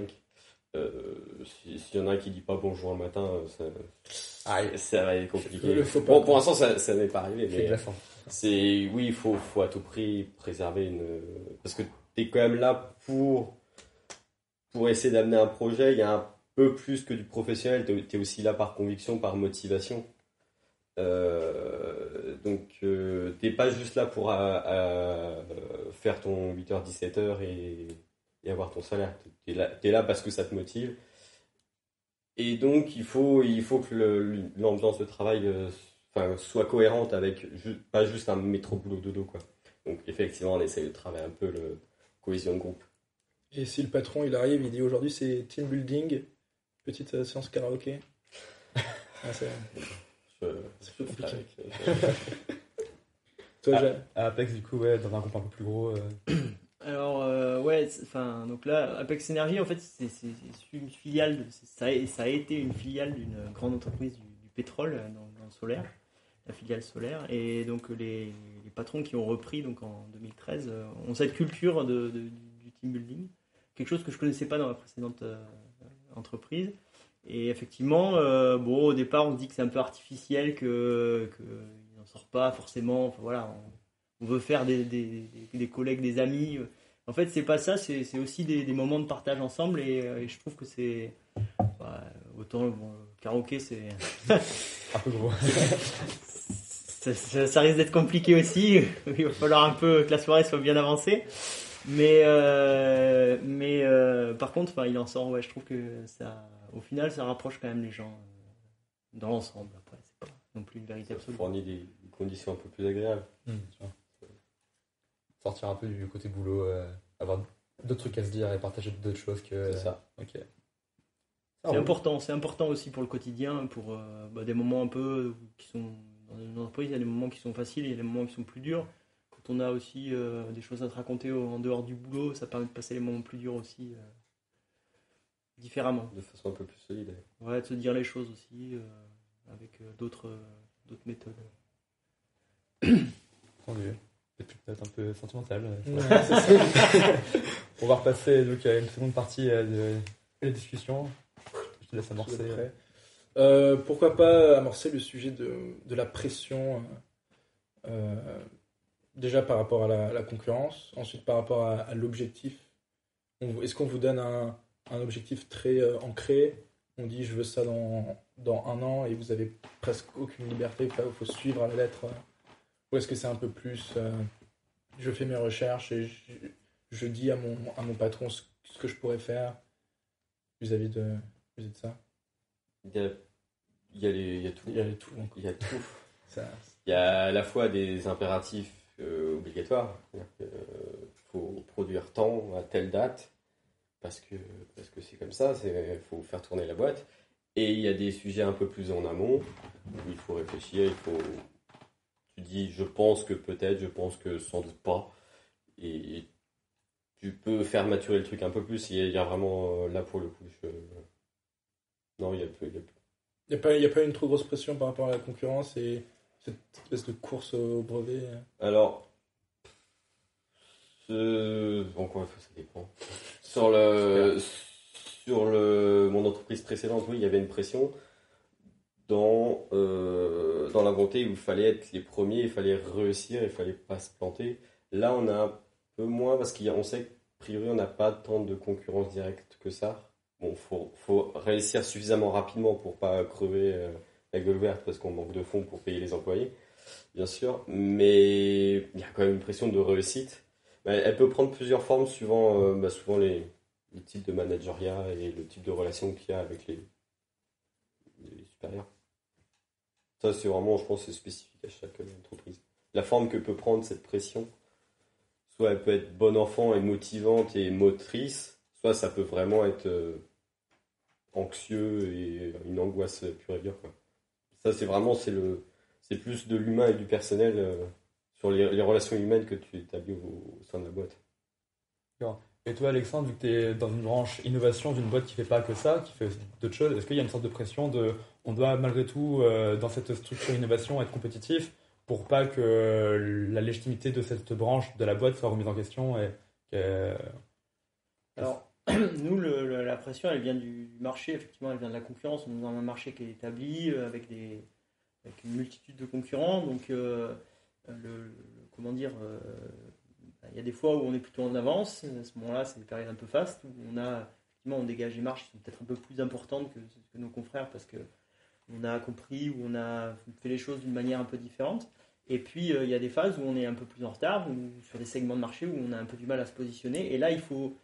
s'il y en a un qui dit pas bonjour le matin, ça va être compliqué. Bon, pour l'instant, ça n'est pas arrivé, mais oui, il faut à tout prix préserver parce que tu es quand même là pour essayer d'amener un projet. Il y a un peu plus que du professionnel, tu es aussi là par conviction, par motivation. Donc t'es pas juste là pour faire ton 8h 17h et avoir ton salaire. T'es là parce que ça te motive, et donc il faut que l'ambiance de travail soit cohérente avec pas juste un métro boulot dodo quoi. Donc effectivement on essaie de travailler un peu le cohésion de groupe. Et si le patron il arrive, il dit aujourd'hui c'est team building, petite séance karaoké. C'est plus compliqué. Toi, à Apex, du coup, ouais, dans un groupe un peu plus gros. Alors, ouais, donc là, Apex Energy, en fait, c'est une filiale, ça a été une filiale d'une grande entreprise du pétrole dans le solaire, la filiale solaire. Et donc, les patrons qui ont repris donc, en 2013 ont cette culture du team building, quelque chose que je ne connaissais pas dans la précédente entreprise. Et effectivement, au départ, on se dit que c'est un peu artificiel, qu'il n'en sort pas forcément. Enfin, voilà, on veut faire des collègues, des amis. En fait, c'est pas ça, c'est aussi des moments de partage ensemble. Et je trouve que c'est. Autant le karaoké, c'est. un peu gros. ça risque d'être compliqué aussi. Il va falloir un peu que la soirée soit bien avancée. Mais par contre, il en sort, ouais, je trouve que ça. Au final, ça rapproche quand même les gens dans l'ensemble. Après, c'est pas non plus une vérité absolue. Ça fournit des conditions un peu plus agréables. Sortir un peu du côté boulot, avoir d'autres trucs à se dire et partager d'autres choses que. C'est ça. Ok. C'est important aussi pour le quotidien, pour des moments un peu qui sont dans une entreprise. Il y a des moments qui sont faciles, il y a des moments qui sont plus durs. Quand on a aussi des choses à te raconter en dehors du boulot, ça permet de passer les moments plus durs aussi. Différemment. De façon un peu plus solide. Ouais, de se dire les choses aussi avec d'autres méthodes. Entendu. Peut-être un peu sentimental. Ouais, c'est ça. On va repasser donc à une seconde partie de la discussion. Je te laisse Je amorcer. suis prêt. Pourquoi pas amorcer le sujet de la pression, déjà par rapport à la concurrence, ensuite par rapport à l'objectif. Est-ce qu'on vous donne un objectif très ancré? On dit je veux ça dans 1 an et vous avez presque aucune liberté, il faut suivre à la lettre. Ou est-ce que c'est un peu plus, je fais mes recherches et je dis à mon patron ce que je pourrais faire vis-à-vis de ça? Il y a tout. Il y a tout. Il y a tout. Ça, Il y a à la fois des impératifs obligatoires. Il faut produire tant à telle date parce que c'est comme ça, il faut faire tourner la boîte. Et il y a des sujets un peu plus en amont où il faut réfléchir, tu dis je pense que peut-être, je pense que sans doute pas. Et tu peux faire maturer le truc un peu plus. Il y a vraiment là pour le coup. Non, il y a peu. il n'y a pas une trop grosse pression par rapport à la concurrence et cette espèce de course au brevet. Alors, bon, quoi, ça dépend. Sur mon entreprise précédente, oui, il y avait une pression dans la volonté où il fallait être les premiers, il fallait réussir, il fallait pas se planter. Là, on a un peu moins parce qu'on sait qu'a priori, on n'a pas tant de concurrence directe que ça. Bon, faut réussir suffisamment rapidement pour pas crever la gueule ouverte parce qu'on manque de fonds pour payer les employés, bien sûr. Mais il y a quand même une pression de réussite. Elle peut prendre plusieurs formes suivant les types de manageriat et le type de relation qu'il y a avec les supérieurs. Ça, c'est vraiment, je pense, c'est spécifique à chaque entreprise. La forme que peut prendre cette pression, soit elle peut être bon enfant et motivante et motrice, soit ça peut vraiment être anxieux et une angoisse pure et dure, quoi. Ça, c'est vraiment, c'est plus de l'humain et du personnel sur les relations humaines que tu établis au sein de la boîte. Et toi, Alexandre, vu que tu es dans une branche innovation d'une boîte qui fait pas que ça, qui fait d'autres choses, est-ce qu'il y a une sorte de pression on doit malgré tout, dans cette structure innovation, être compétitif pour pas que la légitimité de cette branche de la boîte soit remise en question Alors, nous, la pression, elle vient du marché, effectivement, elle vient de la concurrence. On est dans un marché qui est établi avec une multitude de concurrents. Donc, comment dire, il y a des fois où on est plutôt en avance. À ce moment-là, c'est des périodes un peu fastes où on dégage des marges qui sont peut-être un peu plus importantes que nos confrères parce qu'on a compris ou on a fait les choses d'une manière un peu différente. Et puis, il y a des phases où on est un peu plus en retard ou sur des segments de marché où on a un peu du mal à se positionner. Et là, il faut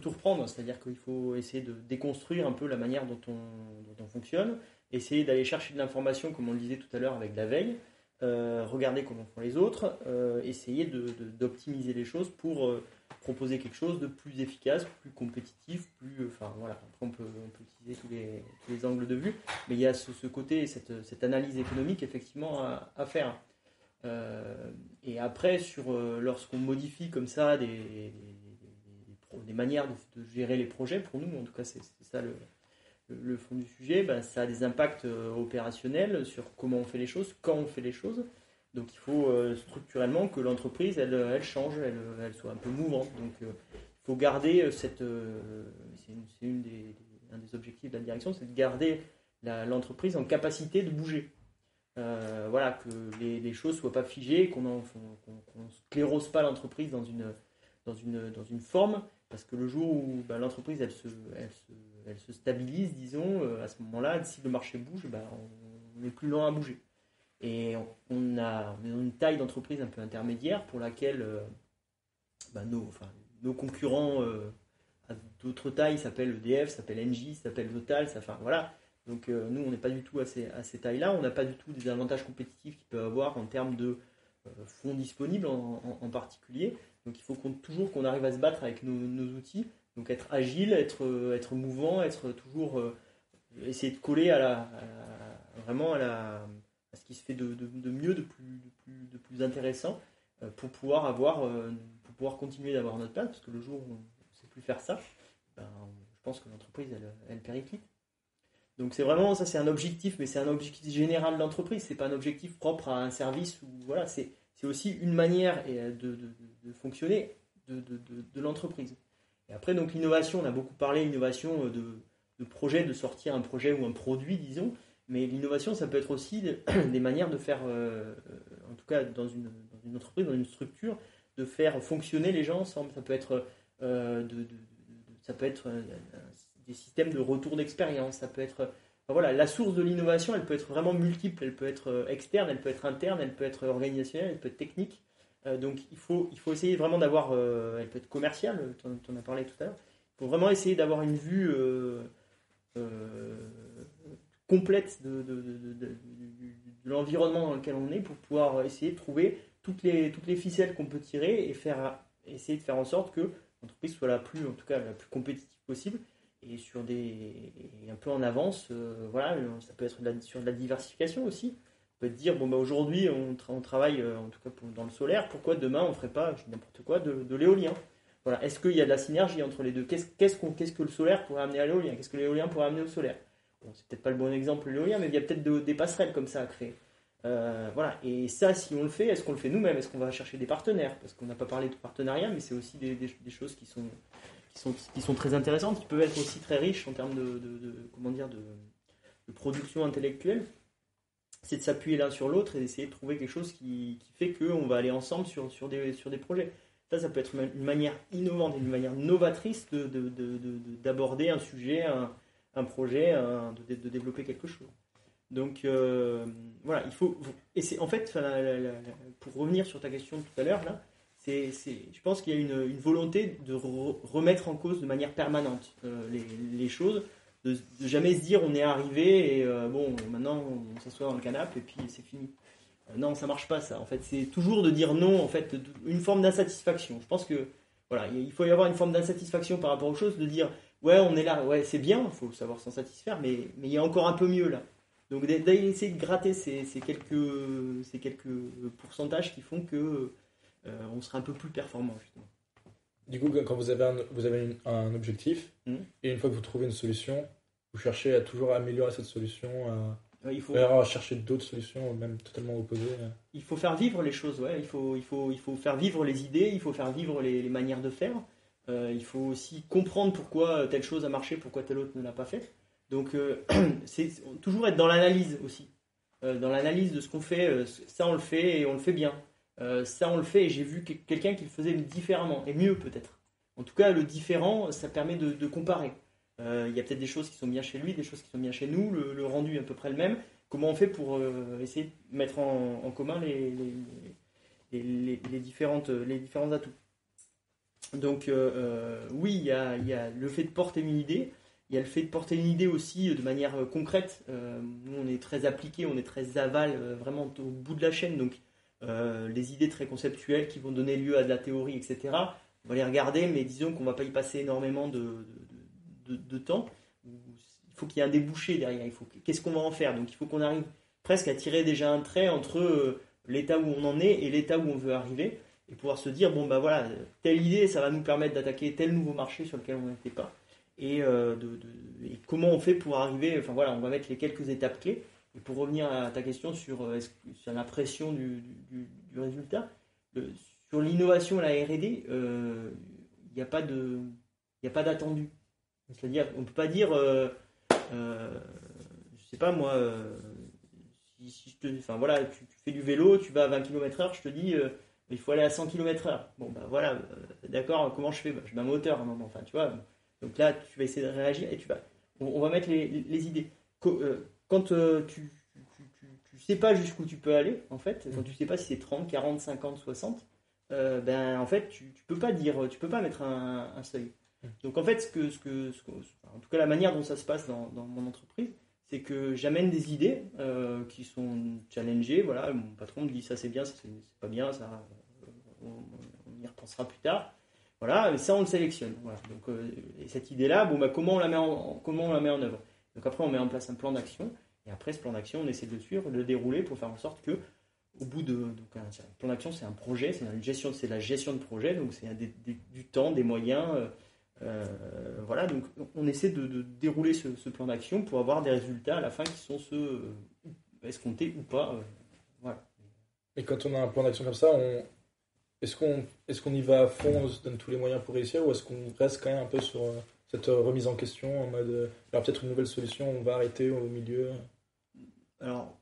tout reprendre, c'est-à-dire qu'il faut essayer de déconstruire un peu la manière dont on fonctionne, essayer d'aller chercher de l'information, comme on le disait tout à l'heure, avec de la veille, regarder comment font les autres, essayer d'optimiser les choses pour proposer quelque chose de plus efficace, plus compétitif, voilà. Après, on peut utiliser tous les angles de vue, mais il y a ce côté, cette analyse économique, effectivement, à faire. Et après, lorsqu'on modifie comme ça des manières de gérer les projets, pour nous, en tout cas, c'est ça le fond du sujet, ça a des impacts opérationnels sur comment on fait les choses, quand on fait les choses. Donc il faut structurellement que l'entreprise, elle change, elle soit un peu mouvante. Donc il faut garder c'est un des objectifs de la direction, c'est de garder l'entreprise en capacité de bouger. Voilà, que les choses ne soient pas figées, qu'on ne sclérose pas l'entreprise dans une forme, parce que le jour où l'entreprise elle se stabilise, disons, à ce moment-là, si le marché bouge, on est plus lent à bouger. Et on a une taille d'entreprise un peu intermédiaire pour laquelle nos concurrents à d'autres tailles s'appellent EDF, s'appellent Engie, s'appellent Total, voilà. Donc nous, on n'est pas du tout à ces tailles-là, on n'a pas du tout des avantages compétitifs qu'ils peuvent avoir en termes de fonds disponibles en particulier. Donc il faut toujours qu'on arrive à se battre avec nos outils, donc être agile, être mouvant, être toujours essayer de coller vraiment à ce qui se fait de mieux, de plus intéressant, pour pouvoir continuer d'avoir notre place, parce que le jour où on ne sait plus faire ça, je pense que l'entreprise elle périclite. Donc c'est vraiment ça, c'est un objectif, mais c'est un objectif général de l'entreprise, c'est pas un objectif propre à un service, ou voilà, c'est c'est aussi une manière de fonctionner de l'entreprise. Et après, donc l'innovation, on a beaucoup parlé d'innovation de projet, de sortir un projet ou un produit, disons, mais l'innovation, ça peut être aussi des manières de faire, en tout cas dans une entreprise, dans une structure, de faire fonctionner les gens ensemble. Ça peut être, des systèmes de retour d'expérience, ça peut être... Voilà, la source de l'innovation, elle peut être vraiment multiple, elle peut être externe, elle peut être interne, elle peut être organisationnelle, elle peut être technique. Donc il faut essayer vraiment d'avoir, elle peut être commerciale, tu en as parlé tout à l'heure, il faut vraiment essayer d'avoir une vue complète de l'environnement dans lequel on est pour pouvoir essayer de trouver toutes les ficelles qu'on peut tirer et essayer de faire en sorte que l'entreprise soit la plus compétitive possible. Et un peu en avance, voilà, ça peut être sur de la diversification aussi. On peut dire, aujourd'hui, on travaille, en tout cas dans le solaire, pourquoi demain on ne ferait pas, je dis n'importe quoi, de l'éolien? Voilà. Est-ce qu'il y a de la synergie entre les deux? Qu'est-ce que le solaire pourrait amener à l'éolien? Qu'est-ce que l'éolien pourrait amener au solaire? Bon, c'est peut-être pas le bon exemple, l'éolien, mais il y a peut-être des passerelles comme ça à créer. Voilà. Et ça, si on le fait, est-ce qu'on le fait nous-mêmes? Est-ce qu'on va chercher des partenaires? Parce qu'on n'a pas parlé de partenariat, mais c'est aussi des choses qui sont très intéressantes, qui peuvent être aussi très riches en termes de production intellectuelle. C'est de s'appuyer l'un sur l'autre et d'essayer de trouver quelque chose qui fait qu'on va aller ensemble sur des projets. Ça peut être une manière innovante, une manière novatrice d'aborder un sujet, un projet, de développer quelque chose. Donc voilà, il faut... Et c'est, en fait, pour revenir sur ta question de tout à l'heure, là, je pense qu'il y a une volonté de remettre en cause de manière permanente les choses, de jamais se dire on est arrivé et maintenant on s'assoit dans le canapé et puis c'est fini. Non, ça marche pas ça. En fait, c'est toujours de dire non, en fait, une forme d'insatisfaction. Je pense que voilà, il faut y avoir une forme d'insatisfaction par rapport aux choses, de dire ouais, on est là, ouais, c'est bien, il faut savoir s'en satisfaire, mais il y a encore un peu mieux là. Donc d'essayer de gratter ces quelques pourcentages qui font que on sera un peu plus performant justement. Du coup, quand vous avez un objectif, et une fois que vous trouvez une solution, vous cherchez à toujours améliorer cette solution, il faut chercher d'autres solutions, même totalement opposées. Il faut faire vivre les choses, ouais. Il faut faire vivre les idées, il faut faire vivre les manières de faire. Il faut aussi comprendre pourquoi telle chose a marché, pourquoi telle autre ne l'a pas fait. Donc, c'est toujours être dans l'analyse aussi. Dans l'analyse de ce qu'on fait, ça on le fait et on le fait bien. Ça on le fait et j'ai vu quelqu'un qui le faisait différemment et mieux peut-être. En tout cas, le différent, ça permet de comparer. Il y a peut-être des choses qui sont bien chez lui, des choses qui sont bien chez nous, le rendu est à peu près le même. Comment on fait pour essayer de mettre en commun les différents atouts? Donc oui, il y a le fait de porter une idée, il y a le fait de porter une idée aussi de manière concrète. Nous, on est très appliqué, on est très aval, vraiment au bout de la chaîne. Donc les idées très conceptuelles qui vont donner lieu à de la théorie, etc. On va les regarder, mais disons qu'on ne va pas y passer énormément de temps. Il faut qu'il y ait un débouché derrière. Qu'est-ce qu'on va en faire? Donc il faut qu'on arrive presque à tirer déjà un trait entre l'état où on en est et l'état où on veut arriver, et pouvoir se dire voilà, telle idée, ça va nous permettre d'attaquer tel nouveau marché sur lequel on n'était pas. Et comment on fait pour arriver, enfin voilà, on va mettre les quelques étapes clés. Et pour revenir à ta question sur l'impression du résultat, sur l'innovation et la R&D, il n'y a pas d'attendu. C'est-à-dire, on ne peut pas dire, je sais pas moi, si tu fais du vélo, tu vas à 20 km/h, je te dis, il faut aller à 100 km/h. Bon, voilà, d'accord, comment je fais? Je mets un moteur à un moment, tu vois. Donc là, tu vas essayer de réagir et on va mettre les idées. Quand tu sais pas jusqu'où tu peux aller, en fait, quand tu sais pas si c'est 30, 40, 50, 60, en fait, tu peux pas mettre un seuil. Donc en fait, en tout cas la manière dont ça se passe dans mon entreprise, c'est que j'amène des idées qui sont challengées. Voilà, mon patron me dit ça c'est bien, ça c'est pas bien, ça on y repensera plus tard. Voilà, mais ça on le sélectionne. Voilà. Donc et cette idée-là, comment on la met en œuvre? Donc après on met en place un plan d'action, et après ce plan d'action on essaie de le suivre, de le dérouler pour faire en sorte que au bout un plan d'action, c'est un projet, c'est de la gestion de projet, donc c'est du temps, des moyens. Voilà, donc on essaie de dérouler ce plan d'action pour avoir des résultats à la fin qui sont ceux escomptés ou pas. Voilà. Et quand on a un plan d'action comme ça, est-ce qu'on y va à fond, on se donne tous les moyens pour réussir, ou est-ce qu'on reste quand même un peu sur cette remise en question, en mode, il y aura peut-être une nouvelle solution, on va arrêter au milieu? Alors,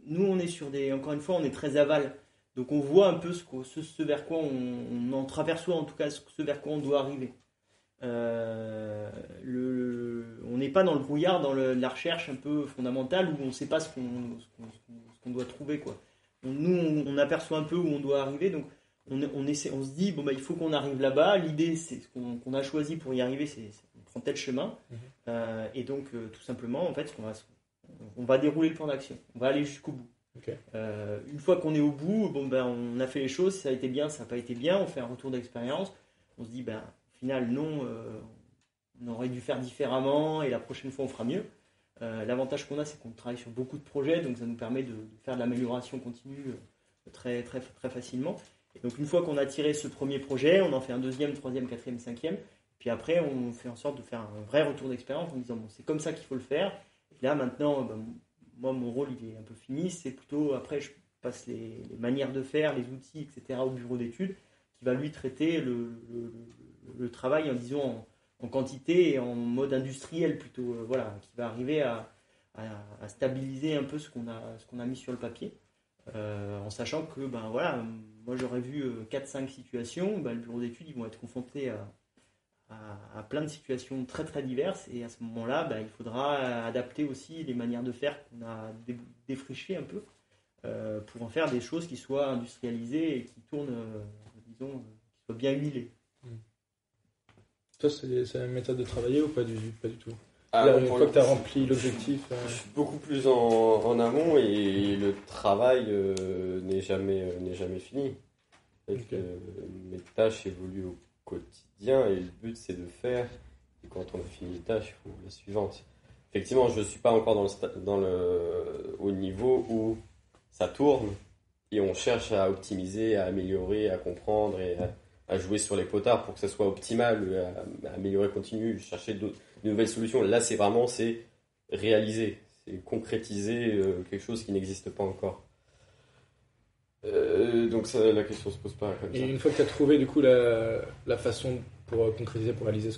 nous, on est encore une fois, on est très aval. Donc, on voit un peu ce vers quoi on entreaperçoit, en tout cas, ce vers quoi on doit arriver. On n'est pas dans le brouillard, dans la recherche un peu fondamentale où on ne sait pas ce qu'on doit trouver, quoi. Nous, on aperçoit un peu où on doit arriver, donc on se dit, bon, bah, il faut qu'on arrive là-bas. L'idée, c'est ce qu'on a choisi pour y arriver, c'est on prend tel chemin. Et donc, tout simplement, en fait, on va dérouler le plan d'action. On va aller jusqu'au bout. Okay. Une fois qu'on est au bout, bon, ben, on a fait les choses, ça a été bien, ça n'a pas été bien, on fait un retour d'expérience. On se dit, ben, au final, non, on aurait dû faire différemment et la prochaine fois, on fera mieux. L'avantage qu'on a, c'est qu'on travaille sur beaucoup de projets, donc ça nous permet de faire de l'amélioration continue très, très, très facilement. Et donc, une fois qu'on a tiré ce premier projet, on en fait un deuxième, troisième, quatrième, cinquième. Puis après, on fait en sorte de faire un vrai retour d'expérience en disant, bon, c'est comme ça qu'il faut le faire. Et là, maintenant, ben, moi, mon rôle, il est un peu fini. C'est plutôt, après, je passe les manières de faire, les outils, etc. au bureau d'études, qui va lui traiter le travail, disons, en quantité et en mode industriel plutôt, voilà, qui va arriver à stabiliser un peu ce qu'on a mis sur le papier, en sachant que, ben voilà, moi j'aurais vu 4-5 situations, ben, le bureau d'études, ils vont être confrontés à plein de situations très très diverses, et à ce moment-là, ben, il faudra adapter aussi les manières de faire qu'on a défrichées un peu, pour en faire des choses qui soient industrialisées et qui tournent, disons, qui soient bien huilées. Toi, c'est la même méthode de travailler ou pas du tout? Une fois que tu as rempli l'objectif. Je suis beaucoup plus en amont et le travail n'est jamais fini. Okay. Mes tâches évoluent au quotidien et le but c'est de faire. Et quand on a fini les tâches, il faut la suivante. Effectivement, je ne suis pas encore au niveau où ça tourne et on cherche à optimiser, à améliorer, à comprendre et à jouer sur les potards pour que ça soit optimal, à améliorer continu, chercher de nouvelles solutions. Là, c'est réaliser, c'est concrétiser quelque chose qui n'existe pas encore. Donc ça, la question se pose pas comme ça. Et une fois que tu as trouvé du coup la façon pour concrétiser, pour réaliser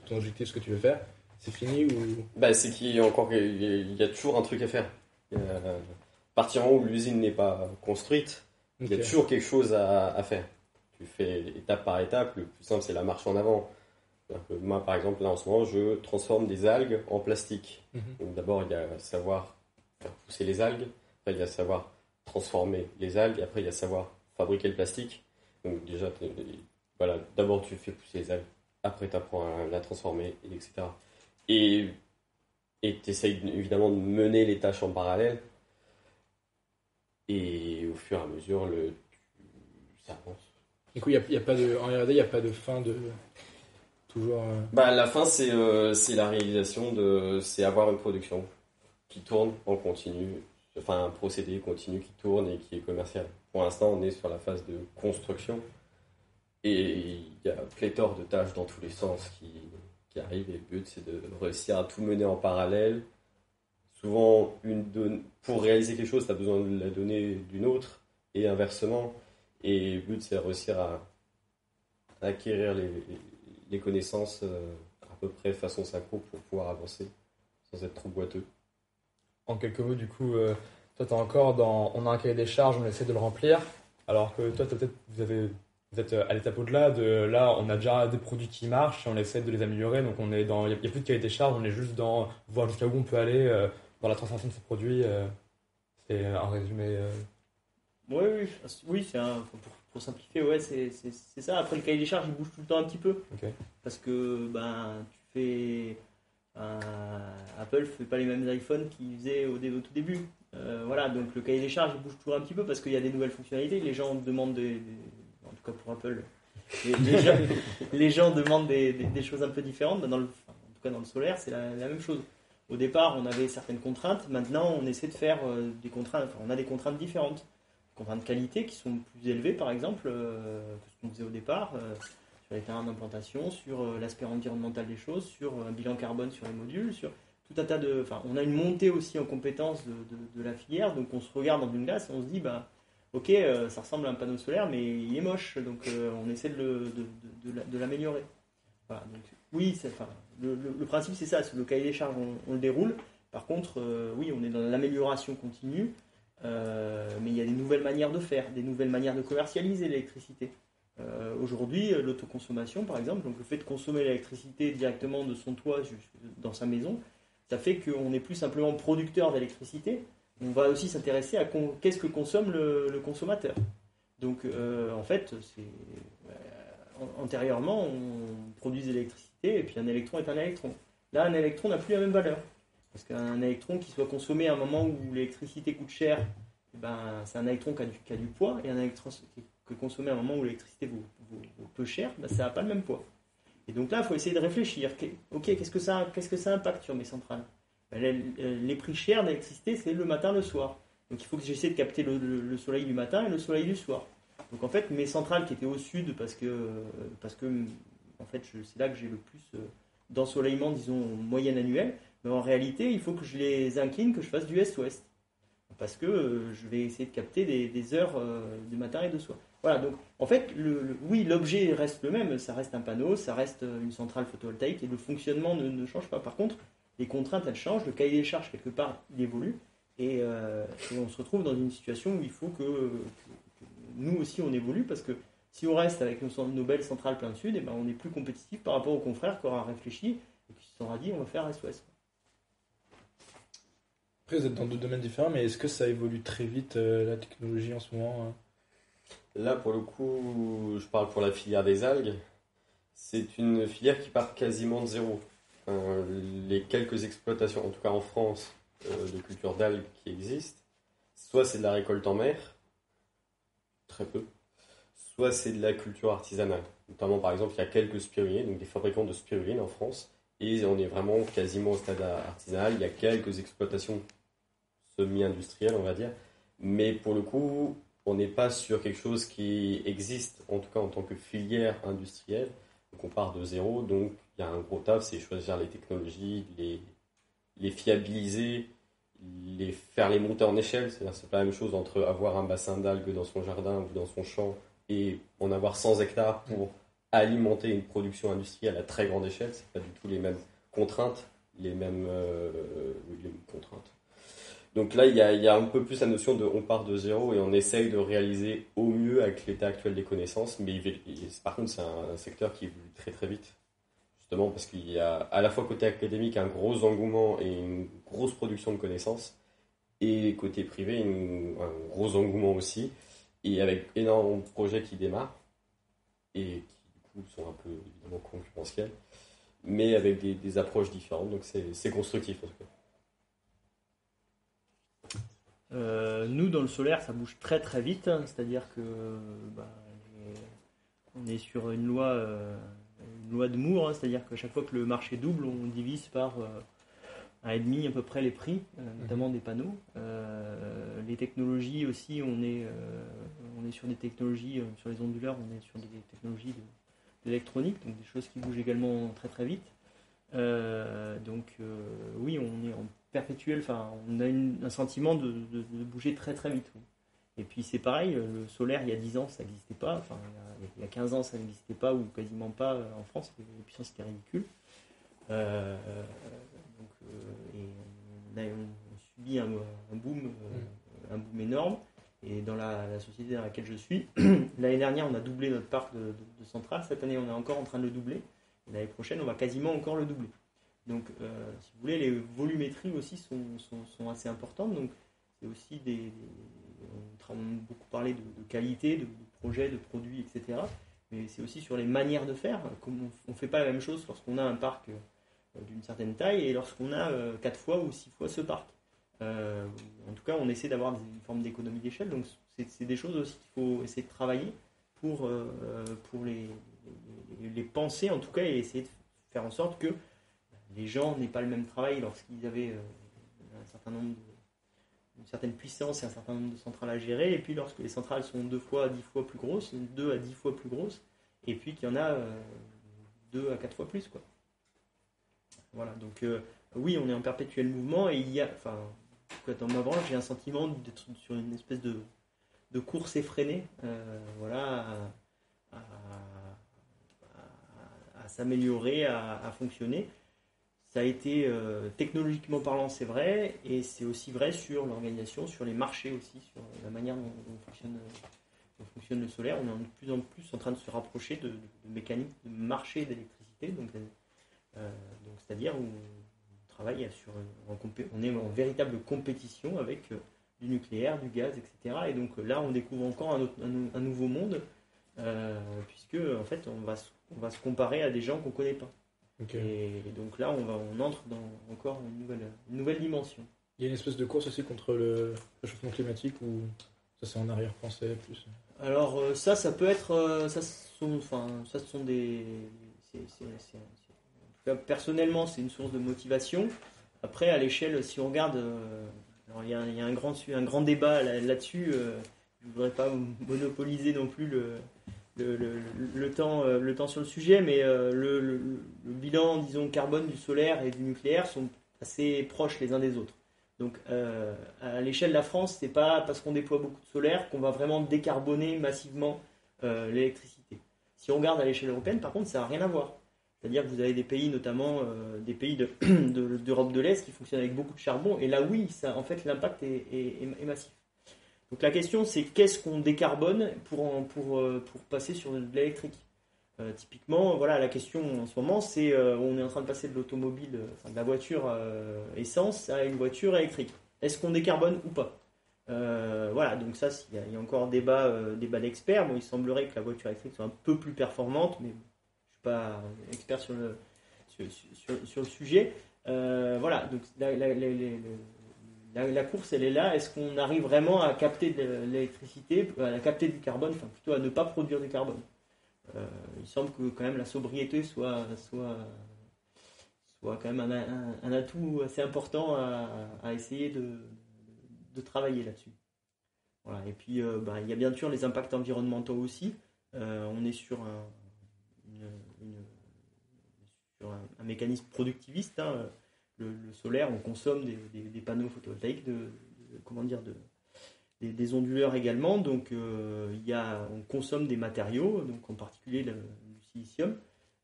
ton objectif, ce que tu veux faire, c'est fini ou... Bah, c'est qu'il y a toujours un truc à faire. À partir du moment où l'usine n'est pas construite, il y a toujours quelque chose à faire. Tu fais étape par étape. Le plus simple, c'est la marche en avant. Moi, par exemple, là en ce moment, je transforme des algues en plastique. Donc, d'abord, il y a savoir faire pousser les algues. Après, il y a savoir transformer les algues. Et après, il y a savoir fabriquer le plastique. Donc, déjà, voilà, d'abord, tu fais pousser les algues. Après, tu apprends à la transformer, etc. Et tu essayes évidemment de mener les tâches en parallèle. Et au fur et à mesure, ça avance. Du coup, en R&D, il n'y a pas de fin de... Toujours... La fin, c'est la réalisation c'est avoir une production qui tourne en continu, enfin un procédé continu qui tourne et qui est commercial. Pour l'instant, on est sur la phase de construction et il y a pléthore de tâches dans tous les sens qui arrivent et le but, c'est de réussir à tout mener en parallèle. Souvent, pour réaliser quelque chose, tu as besoin de la donnée d'une autre et inversement. Et le but, c'est de réussir à acquérir les connaissances à peu près façon synchro pour pouvoir avancer sans être trop boiteux. En quelques mots, du coup, toi, on a un cahier des charges, on essaie de le remplir, alors que toi, vous êtes à l'étape au-delà là, on a déjà des produits qui marchent et on essaie de les améliorer, donc il n'y a plus de cahier des charges, on est juste dans voir jusqu'à où on peut aller dans la transformation de ces produits. C'est un résumé. Oui, pour simplifier, ouais, c'est ça. Après, le cahier des charges, il bouge tout le temps un petit peu. Okay. Parce que Apple ne fait pas les mêmes iPhones qu'il faisait au tout début. Voilà, donc le cahier des charges, il bouge toujours un petit peu parce qu'il y a des nouvelles fonctionnalités. Les gens demandent en tout cas pour Apple, les gens demandent des choses un peu différentes. En tout cas, dans le solaire, c'est la même chose. Au départ, on avait certaines contraintes. Maintenant, on essaie de faire des contraintes. Enfin, on a des contraintes différentes. Contraintes de qualité qui sont plus élevées, par exemple, que ce qu'on faisait au départ, sur les terrains d'implantation, sur l'aspect environnemental des choses, sur un bilan carbone sur les modules, sur tout un tas de... Enfin, on a une montée aussi en compétences de la filière, donc on se regarde dans une glace et on se dit, ok, ça ressemble à un panneau solaire, mais il est moche, donc on essaie de l'améliorer. Voilà, donc, oui, le principe c'est ça, c'est le cahier des charges, on le déroule. Par contre, oui, on est dans l'amélioration continue, mais il y a des nouvelles manières de faire, des nouvelles manières de commercialiser l'électricité. Aujourd'hui, l'autoconsommation, par exemple, donc le fait de consommer l'électricité directement de son toit dans sa maison, ça fait qu'on n'est plus simplement producteur d'électricité, on va aussi s'intéresser à qu'est-ce que consomme le consommateur. Donc, en fait, antérieurement, on produisait de l'électricité et puis un électron est un électron. Là, un électron n'a plus la même valeur. Parce qu'un électron qui soit consommé à un moment où l'électricité coûte cher, c'est un électron qui a du poids, et un électron qui est consommé à un moment où l'électricité vaut peu cher, ça n'a pas le même poids. Et donc là, il faut essayer de réfléchir. Ok, qu'est-ce que ça impacte sur mes centrales ? Les prix chers d'électricité, c'est le matin, le soir. Donc il faut que j'essaie de capter le soleil du matin et le soleil du soir. Donc en fait, mes centrales qui étaient au sud, parce que en fait, c'est là que j'ai le plus d'ensoleillement, disons, en moyenne annuelle, mais en réalité, il faut que je les incline, que je fasse du est-ouest. Parce que je vais essayer de capter des heures du matin et de soir. Voilà, donc en fait, oui, l'objet reste le même, ça reste un panneau, ça reste une centrale photovoltaïque, et le fonctionnement ne change pas. Par contre, les contraintes, elles changent, le cahier des charges, quelque part, il évolue, et on se retrouve dans une situation où il faut que nous aussi, on évolue, parce que si on reste avec nos belles centrales plein sud, et on n'est plus compétitif par rapport aux confrères qui aura réfléchi, et qui se sera dit, on va faire est-ouest. Après, vous êtes dans deux domaines différents, mais est-ce que ça évolue très vite, la technologie en ce moment ? Là, pour le coup, je parle pour la filière des algues. C'est une filière qui part quasiment de zéro. Les quelques exploitations, en tout cas en France, de culture d'algues qui existent, soit c'est de la récolte en mer, très peu, soit c'est de la culture artisanale. Notamment, par exemple, il y a quelques spiruliers, donc des fabricants de spiruline en France, et on est vraiment quasiment au stade artisanal. Il y a quelques exploitations semi-industrielles, on va dire, mais pour le coup, on n'est pas sur quelque chose qui existe, en tout cas en tant que filière industrielle. Donc on part de zéro, donc il y a un gros taf, c'est choisir les technologies, les fiabiliser, faire les monter en échelle. C'est-à-dire c'est pas la même chose entre avoir un bassin d'algues dans son jardin ou dans son champ et en avoir 100 hectares pour alimenter une production industrielle à très grande échelle. C'est pas du tout les mêmes contraintes, les mêmes contraintes. Donc là, il y a un peu plus la notion de on part de zéro et on essaye de réaliser au mieux avec l'état actuel des connaissances. Mais par contre, c'est un secteur qui évolue très très vite. Justement parce qu'il y a à la fois côté académique un gros engouement et une grosse production de connaissances. Et côté privé, un gros engouement aussi. Et avec énormément de projets qui démarrent. Et qui du coup sont un peu évidemment concurrentiels. Mais avec des approches différentes. Donc c'est constructif en tout cas. Nous, dans le solaire, ça bouge très très vite, hein, c'est-à-dire que on est sur une loi de Moore, hein, c'est-à-dire qu'à chaque fois que le marché double, on divise par 1,5 à peu près les prix, notamment des panneaux. Les technologies aussi, on est sur des technologies, sur les onduleurs, on est sur des technologies d'électronique, donc des choses qui bougent également très très vite. Oui, on est en perpétuel, on a un sentiment de bouger très très vite. Oui. Et puis c'est pareil, le solaire il y a 10 ans ça n'existait pas, il y a 15 ans ça n'existait pas ou quasiment pas en France, les puissances étaient ridicules. Et on subit un boom énorme. Et dans la société dans laquelle je suis, l'année dernière on a doublé notre parc de centrales, cette année on est encore en train de le doubler. L'année prochaine, on va quasiment encore le doubler. Donc, si vous voulez, les volumétries aussi sont assez importantes. Donc, c'est aussi on a beaucoup parlé de qualité, de projets, de produits, etc. Mais c'est aussi sur les manières de faire. Comme on ne fait pas la même chose lorsqu'on a un parc d'une certaine taille et lorsqu'on a 4 fois ou 6 fois ce parc. En tout cas, on essaie d'avoir une forme d'économie d'échelle. Donc, c'est des choses aussi qu'il faut essayer de travailler pour les penser en tout cas et essayer de faire en sorte que les gens n'aient pas le même travail lorsqu'ils avaient une certaine puissance et un certain nombre de centrales à gérer, et puis lorsque les centrales sont 2 à 10 fois plus grosses, 2 à 10 fois plus grosses, et puis qu'il y en a 2 à 4 fois plus, quoi. Voilà, donc oui, on est en perpétuel mouvement, et il y a, dans ma branche, j'ai un sentiment d'être sur une espèce de de course effrénée, voilà, à s'améliorer, à fonctionner. Ça a été technologiquement parlant, c'est vrai, et c'est aussi vrai sur l'organisation, sur les marchés aussi, sur la manière dont fonctionne le solaire. On est de plus en plus en train de se rapprocher de mécaniques de marché d'électricité, donc c'est-à-dire où on travaille on est en véritable compétition avec du nucléaire, du gaz, etc. Et donc là, on découvre encore un nouveau monde, puisque en fait, on va se comparer à des gens qu'on ne connaît pas. Okay. Et donc là, on entre dans encore une nouvelle dimension. Il y a une espèce de course aussi contre le réchauffement climatique, ou ça c'est en arrière-pensée plus? Alors ça peut être, ça ce sont des, en tout cas, personnellement, c'est une source de motivation. Après, à l'échelle, si on regarde, alors il y a un grand débat là-dessus. Je ne voudrais pas monopoliser non plus le temps sur le sujet, mais le bilan, disons, carbone du solaire et du nucléaire sont assez proches les uns des autres. Donc, à l'échelle de la France, c'est pas parce qu'on déploie beaucoup de solaire qu'on va vraiment décarboner massivement l'électricité. Si on regarde à l'échelle européenne, par contre, ça n'a rien à voir. C'est-à-dire que vous avez des pays, notamment des pays d'Europe de l'Est, qui fonctionnent avec beaucoup de charbon, et là, oui, en fait, l'impact est massif. Donc la question, c'est qu'est-ce qu'on décarbone pour passer sur de l'électrique. Typiquement, voilà, la question en ce moment, c'est on est en train de passer de l'automobile, de la voiture essence à une voiture électrique. Est-ce qu'on décarbone ou pas? Voilà, donc ça, il y a encore débat d'experts. Bon, il semblerait que la voiture électrique soit un peu plus performante, mais je ne suis pas expert sur le sujet. Voilà, donc la course, elle est là. Est-ce qu'on arrive vraiment à capter de l'électricité, à capter du carbone, enfin plutôt à ne pas produire du carbone? Il semble que quand même la sobriété soit quand même un atout assez important à essayer de travailler là-dessus. Voilà. Et puis il y a bien sûr les impacts environnementaux aussi. On est sur un mécanisme productiviste. Hein. Le solaire, on consomme des panneaux photovoltaïques, des onduleurs également. Donc on consomme des matériaux, donc en particulier du silicium.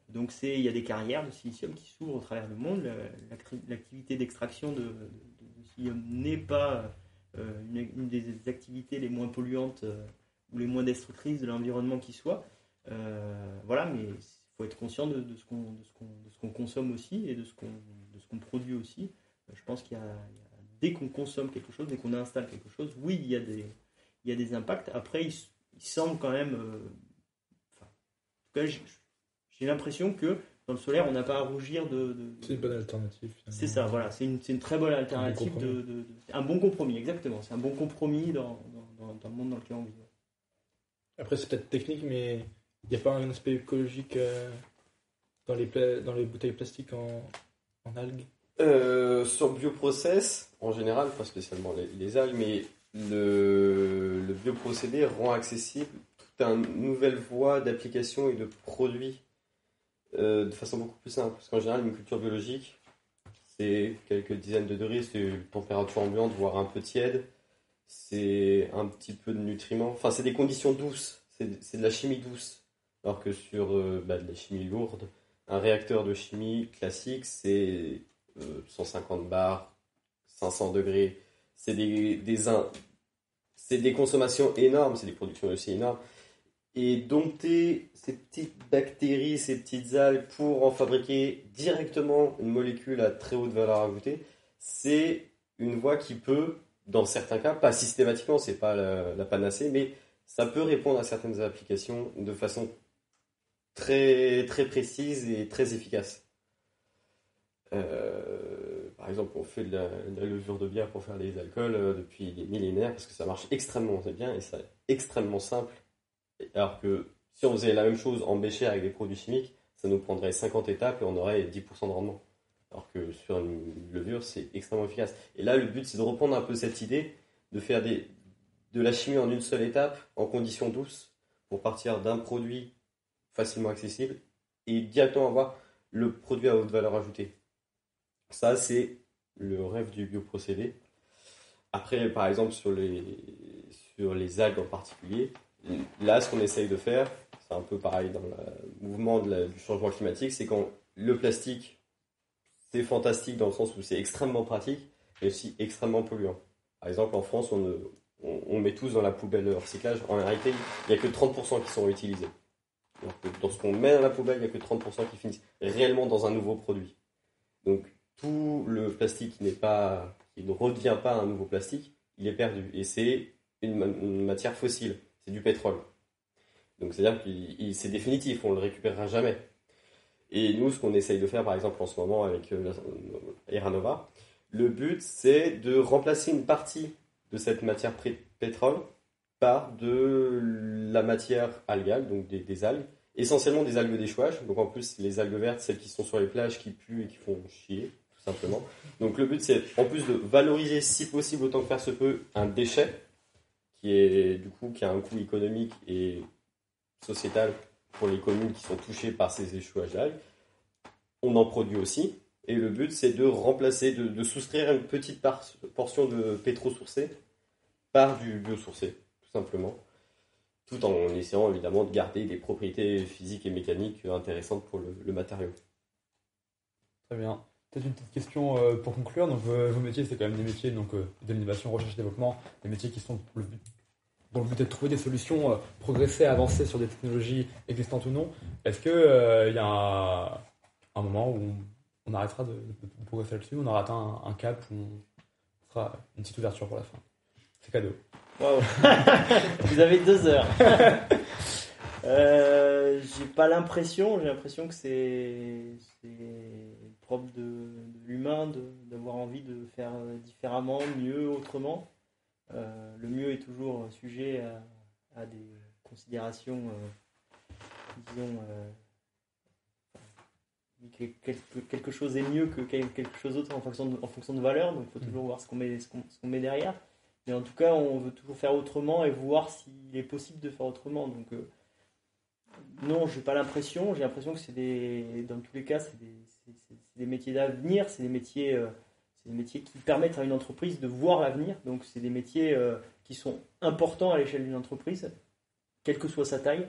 Donc il y a des carrières de silicium qui s'ouvrent au travers du monde. L'activité d'extraction de silicium n'est pas une des activités les moins polluantes ou les moins destructrices de l'environnement qui soit. Voilà, mais il faut être conscient de ce qu'on consomme aussi et de ce qu'on produit aussi. Je pense dès qu'on consomme quelque chose, dès qu'on installe quelque chose, oui, il y a des impacts. Après, il semble quand même... en tout cas, j'ai l'impression que dans le solaire, on n'a pas à rougir C'est une bonne alternative. Finalement. C'est ça, voilà. C'est une très bonne alternative. Un bon compromis, exactement. C'est un bon compromis dans le monde dans lequel on vit. Après, c'est peut-être technique, mais il n'y a pas un aspect écologique dans les bouteilles plastiques en algues? Sur bioprocess, en général, pas spécialement les algues, mais le bioprocédé rend accessible toute une nouvelle voie d'application et de produits de façon beaucoup plus simple. Parce qu'en général, une culture biologique, c'est quelques dizaines de degrés, c'est une température ambiante, voire un peu tiède, c'est un petit peu de nutriments, enfin c'est des conditions douces, c'est de la chimie douce. Alors que sur de la chimie lourde, un réacteur de chimie classique, c'est 150 bars, 500 degrés. C'est des consommations énormes, c'est des productions aussi énormes. Et dompter ces petites bactéries, ces petites algues pour en fabriquer directement une molécule à très haute valeur ajoutée, c'est une voie qui peut, dans certains cas, pas systématiquement, c'est pas la panacée, mais ça peut répondre à certaines applications de façon très, très précise et très efficace. Par exemple, on fait de la levure de bière pour faire des alcools depuis des millénaires parce que ça marche extrêmement bien et c'est extrêmement simple. Alors que si on faisait la même chose en bécher avec des produits chimiques, ça nous prendrait 50 étapes et on aurait 10% de rendement. Alors que sur une levure, c'est extrêmement efficace. Et là, le but, c'est de reprendre un peu cette idée de faire de la chimie en une seule étape, en conditions douces, pour partir d'un produit facilement accessible et directement avoir le produit à haute valeur ajoutée. Ça, c'est le rêve du bioprocédé. Après, par exemple, sur sur les algues en particulier. Là, ce qu'on essaye de faire, c'est un peu pareil dans le mouvement du changement climatique, c'est quand le plastique, c'est fantastique dans le sens où c'est extrêmement pratique, mais aussi extrêmement polluant. Par exemple, en France, on met tous dans la poubelle recyclage. En réalité, il n'y a que 30% qui sont réutilisés. Donc, dans ce qu'on met dans la poubelle, il n'y a que 30% qui finissent réellement dans un nouveau produit. Donc, tout le plastique qui ne redevient pas un nouveau plastique, il est perdu. Et c'est une matière fossile, c'est du pétrole. Donc, c'est-à-dire que c'est définitif, on ne le récupérera jamais. Et nous, ce qu'on essaye de faire, par exemple, en ce moment avec Eranova, le but, c'est de remplacer une partie de cette matière pétrole par de la matière algale, donc des algues, essentiellement des algues d'échouage. Donc en plus, les algues vertes, celles qui sont sur les plages, qui puent et qui font chier, tout simplement. Donc le but, c'est en plus de valoriser, si possible, autant que faire se peut, un déchet qui a un coût économique et sociétal pour les communes qui sont touchées par ces échouages d'algues. On en produit aussi. Et le but, c'est de remplacer, de soustraire une petite portion de pétro-sourcé par du biosourcé, tout simplement. Tout en essayant évidemment de garder des propriétés physiques et mécaniques intéressantes pour le matériau. Très bien. Peut-être une petite question pour conclure. Donc, vos métiers, c'est quand même des métiers de l'innovation, recherche et développement, des métiers qui sont dans le but de trouver des solutions, progresser, avancer sur des technologies existantes ou non. Est-ce qu'il y a un moment où on arrêtera de progresser là-dessus, on aura atteint un cap où on fera une petite ouverture pour la fin? C'est cadeau. Waouh. Vous avez 2 heures. J'ai pas l'impression, j'ai l'impression que c'est propre de l'humain d'avoir envie de faire différemment, mieux, autrement. Le mieux est toujours sujet à des considérations, disons, quelque chose est mieux que quelque chose d'autre en fonction de valeur, donc il faut toujours voir ce qu'on met derrière. Mais en tout cas, on veut toujours faire autrement et voir s'il est possible de faire autrement. Donc, non, j'ai pas l'impression. J'ai l'impression que dans tous les cas, c'est des métiers d'avenir. C'est des métiers qui permettent à une entreprise de voir l'avenir. Donc, c'est des métiers qui sont importants à l'échelle d'une entreprise, quelle que soit sa taille.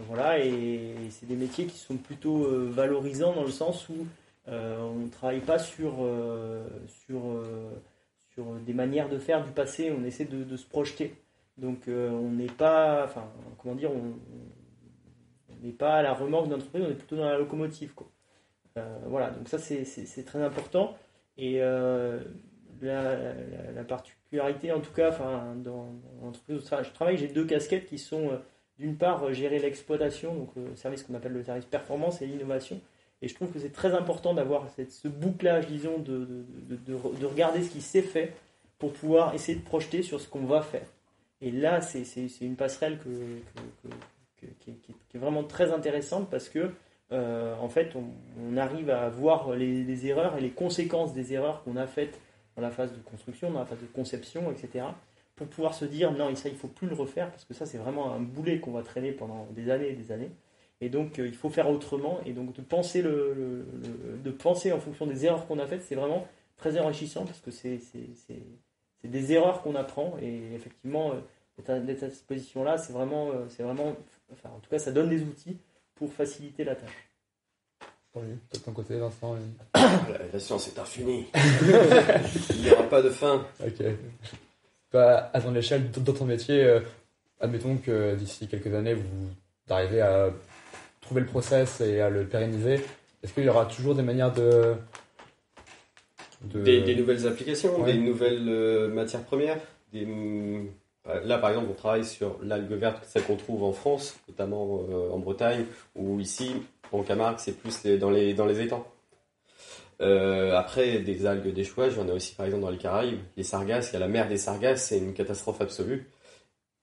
Voilà, et c'est des métiers qui sont plutôt valorisants dans le sens où on ne travaille pas sur des manières de faire du passé, on essaie de se projeter. Donc on n'est pas, on n'est pas à la remorque d'une entreprise, on est plutôt dans la locomotive, quoi. Voilà, donc ça c'est très important. Et la particularité, en tout cas, dans l'entreprise où je travaille, j'ai 2 casquettes qui sont d'une part gérer l'exploitation, donc le service qu'on appelle le service performance et l'innovation. Et je trouve que c'est très important d'avoir ce bouclage, disons, de regarder ce qui s'est fait pour pouvoir essayer de projeter sur ce qu'on va faire. Et là, c'est une passerelle qui est vraiment très intéressante parce que, en fait, on arrive à voir les erreurs et les conséquences des erreurs qu'on a faites dans la phase de construction, dans la phase de conception, etc. pour pouvoir se dire, non, ça, il ne faut plus le refaire parce que ça, c'est vraiment un boulet qu'on va traîner pendant des années et des années. Et donc, il faut faire autrement. Et donc, de penser en fonction des erreurs qu'on a faites, c'est vraiment très enrichissant parce que c'est des erreurs qu'on apprend. Et effectivement, d'être à cette position-là, c'est vraiment, en tout cas, ça donne des outils pour faciliter la tâche. De ton côté, Vincent. La science est infinie. Il n'y aura pas de fin. Ok. À ton échelle, dans ton métier, admettons que d'ici quelques années, vous arrivez à trouver le process et à le pérenniser. Est-ce qu'il y aura toujours des manières Des nouvelles applications, ouais. Des nouvelles matières premières. Là, par exemple, on travaille sur l'algue verte, celle qu'on trouve en France, notamment en Bretagne, ou ici, en Camargue, c'est plus dans les étangs. Après, des algues d'échouage, il y en a aussi, par exemple, dans les Caraïbes. Les sargasses, il y a la mer des sargasses, c'est une catastrophe absolue.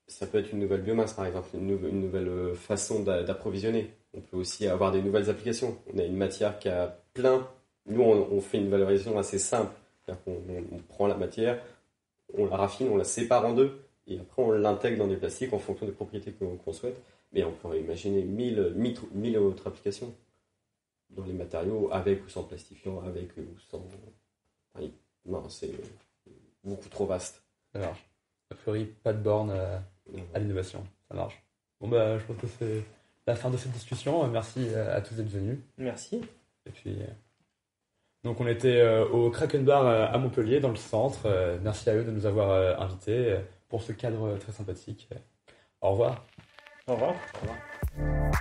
Ça peut être une nouvelle biomasse, par exemple, une nouvelle façon d'approvisionner. On peut aussi avoir des nouvelles applications. On a une matière qui a plein. Nous, on fait une valorisation assez simple. C'est-à-dire qu'on prend la matière, on la raffine, on la sépare en 2, et après on l'intègre dans des plastiques en fonction des propriétés qu'on souhaite. Mais on pourrait imaginer 1000 autres applications dans les matériaux, avec ou sans plastifiant, avec ou sans... Non, c'est beaucoup trop vaste. Alors, A priori, pas de borne à l'innovation. Ça marche. Bon, je pense que c'est la fin de cette discussion. Merci à tous d'être venus. Merci. Et puis, donc, on était au Kraken Bar à Montpellier, dans le centre. Merci à eux de nous avoir invités pour ce cadre très sympathique. Au revoir. Au revoir. Au revoir.